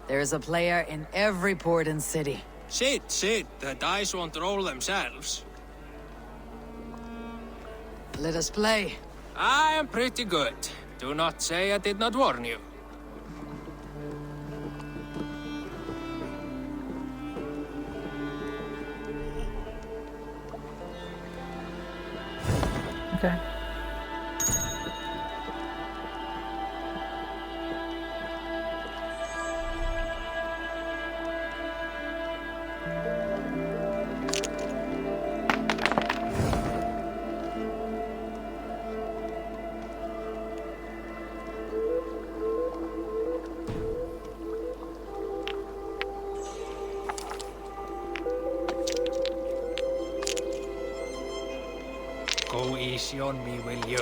There's a player in every port and city. Sit. The dice won't roll themselves. Let us play. I am pretty good. Do not say I did not warn you. Okay. Go easy on me, will you?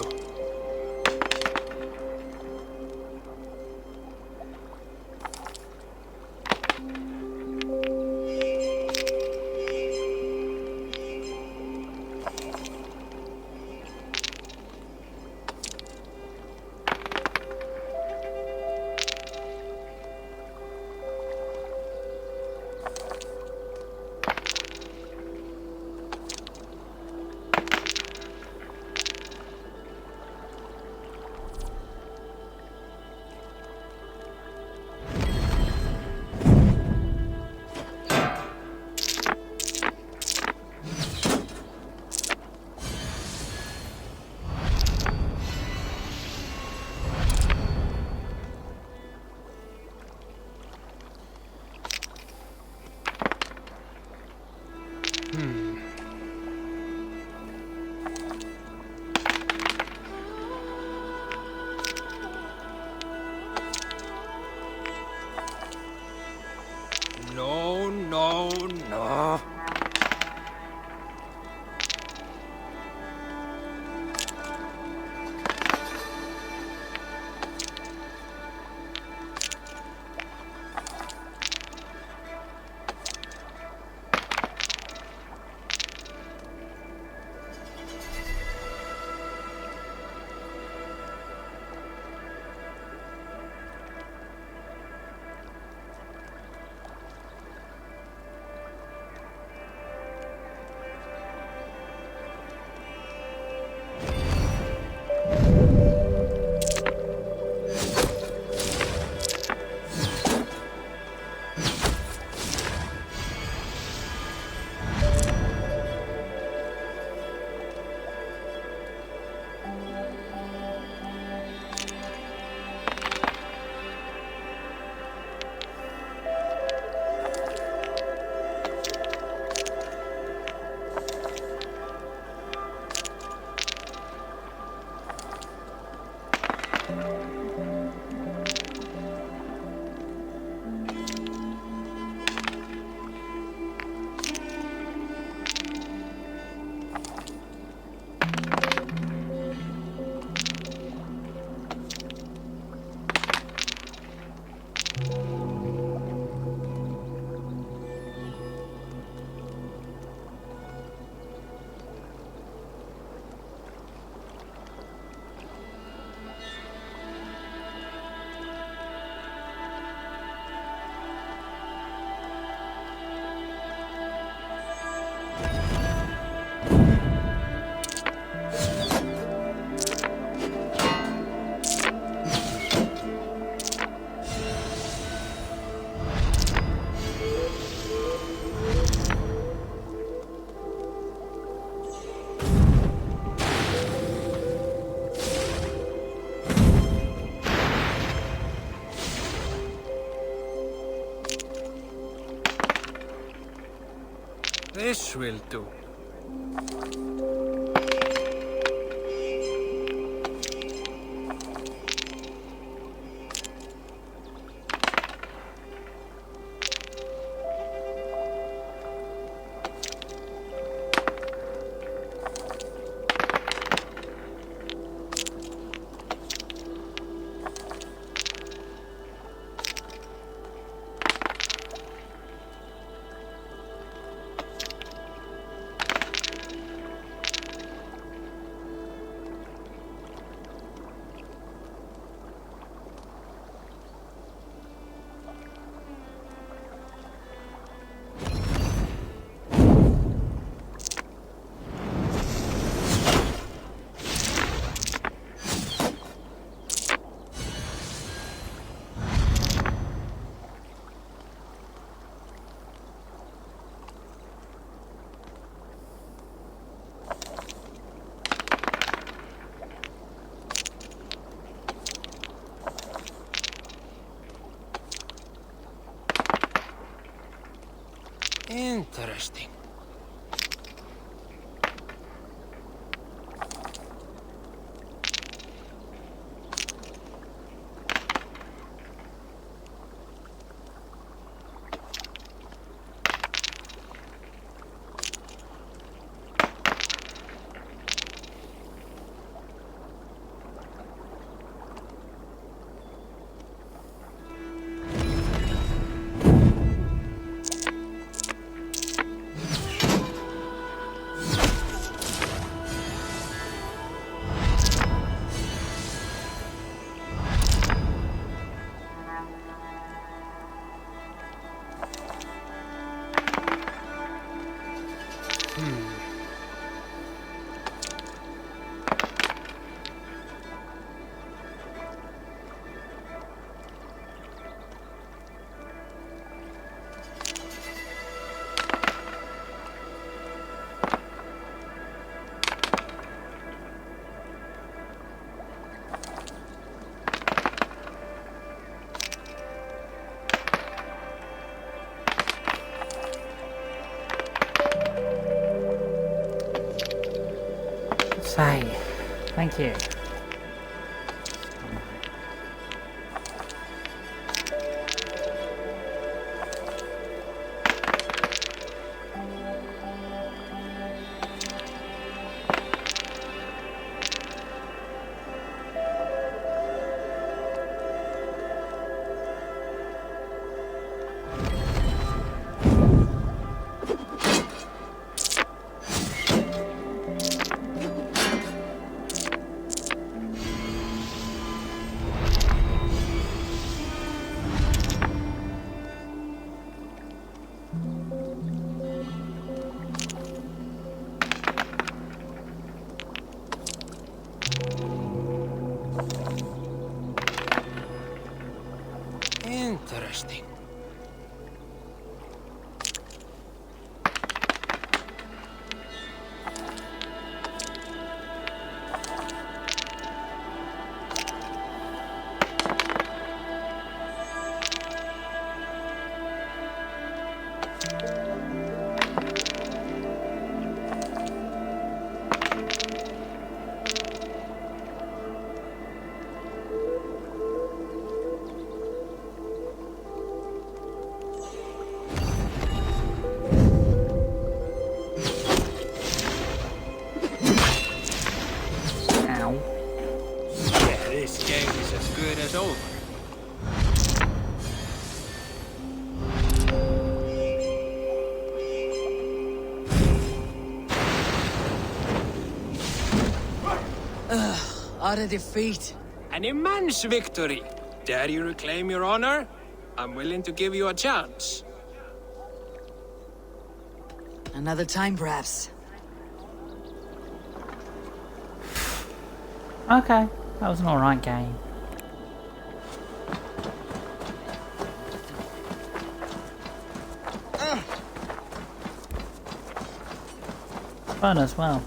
This will do. Interesting. Say, thank you. Interesting. Yeah, this game is as good as over. What a defeat. An immense victory. Dare you reclaim your honor? I'm willing to give you a chance. Another time, perhaps. Okay, that was an alright game. Fun as well.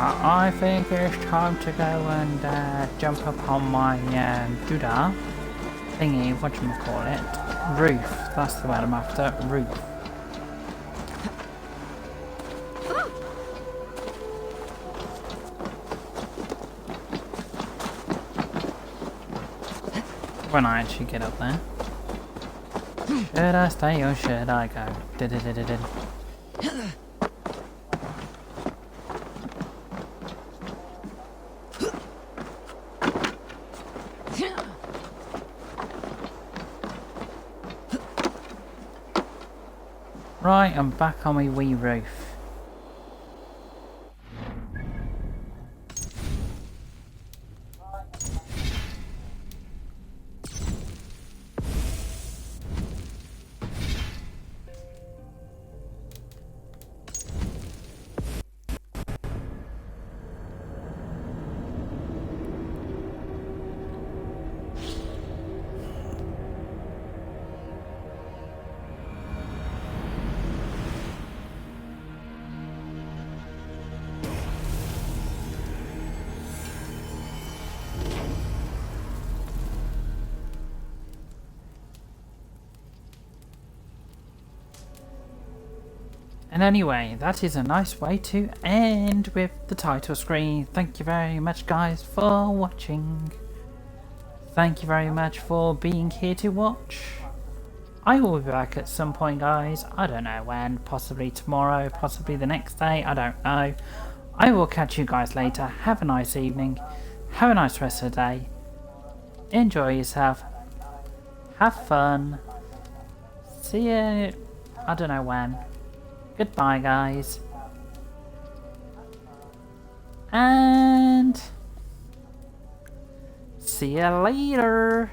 I think it's time to go and jump up on my Buddha thingy, whatchamacallit, roof. That's the word I'm after, roof. When I actually get up there. Should I stay or should I go? Did. Right, I'm back on my wee roof. And anyway, that is a nice way to end with the title screen. Thank you very much guys for watching. Thank you very much for being here to watch. I will be back at some point guys, I don't know when, possibly tomorrow, possibly the next day, I don't know. I will catch you guys later, have a nice evening, have a nice rest of the day, enjoy yourself, have fun, see you, I don't know when. Goodbye guys. And see you later.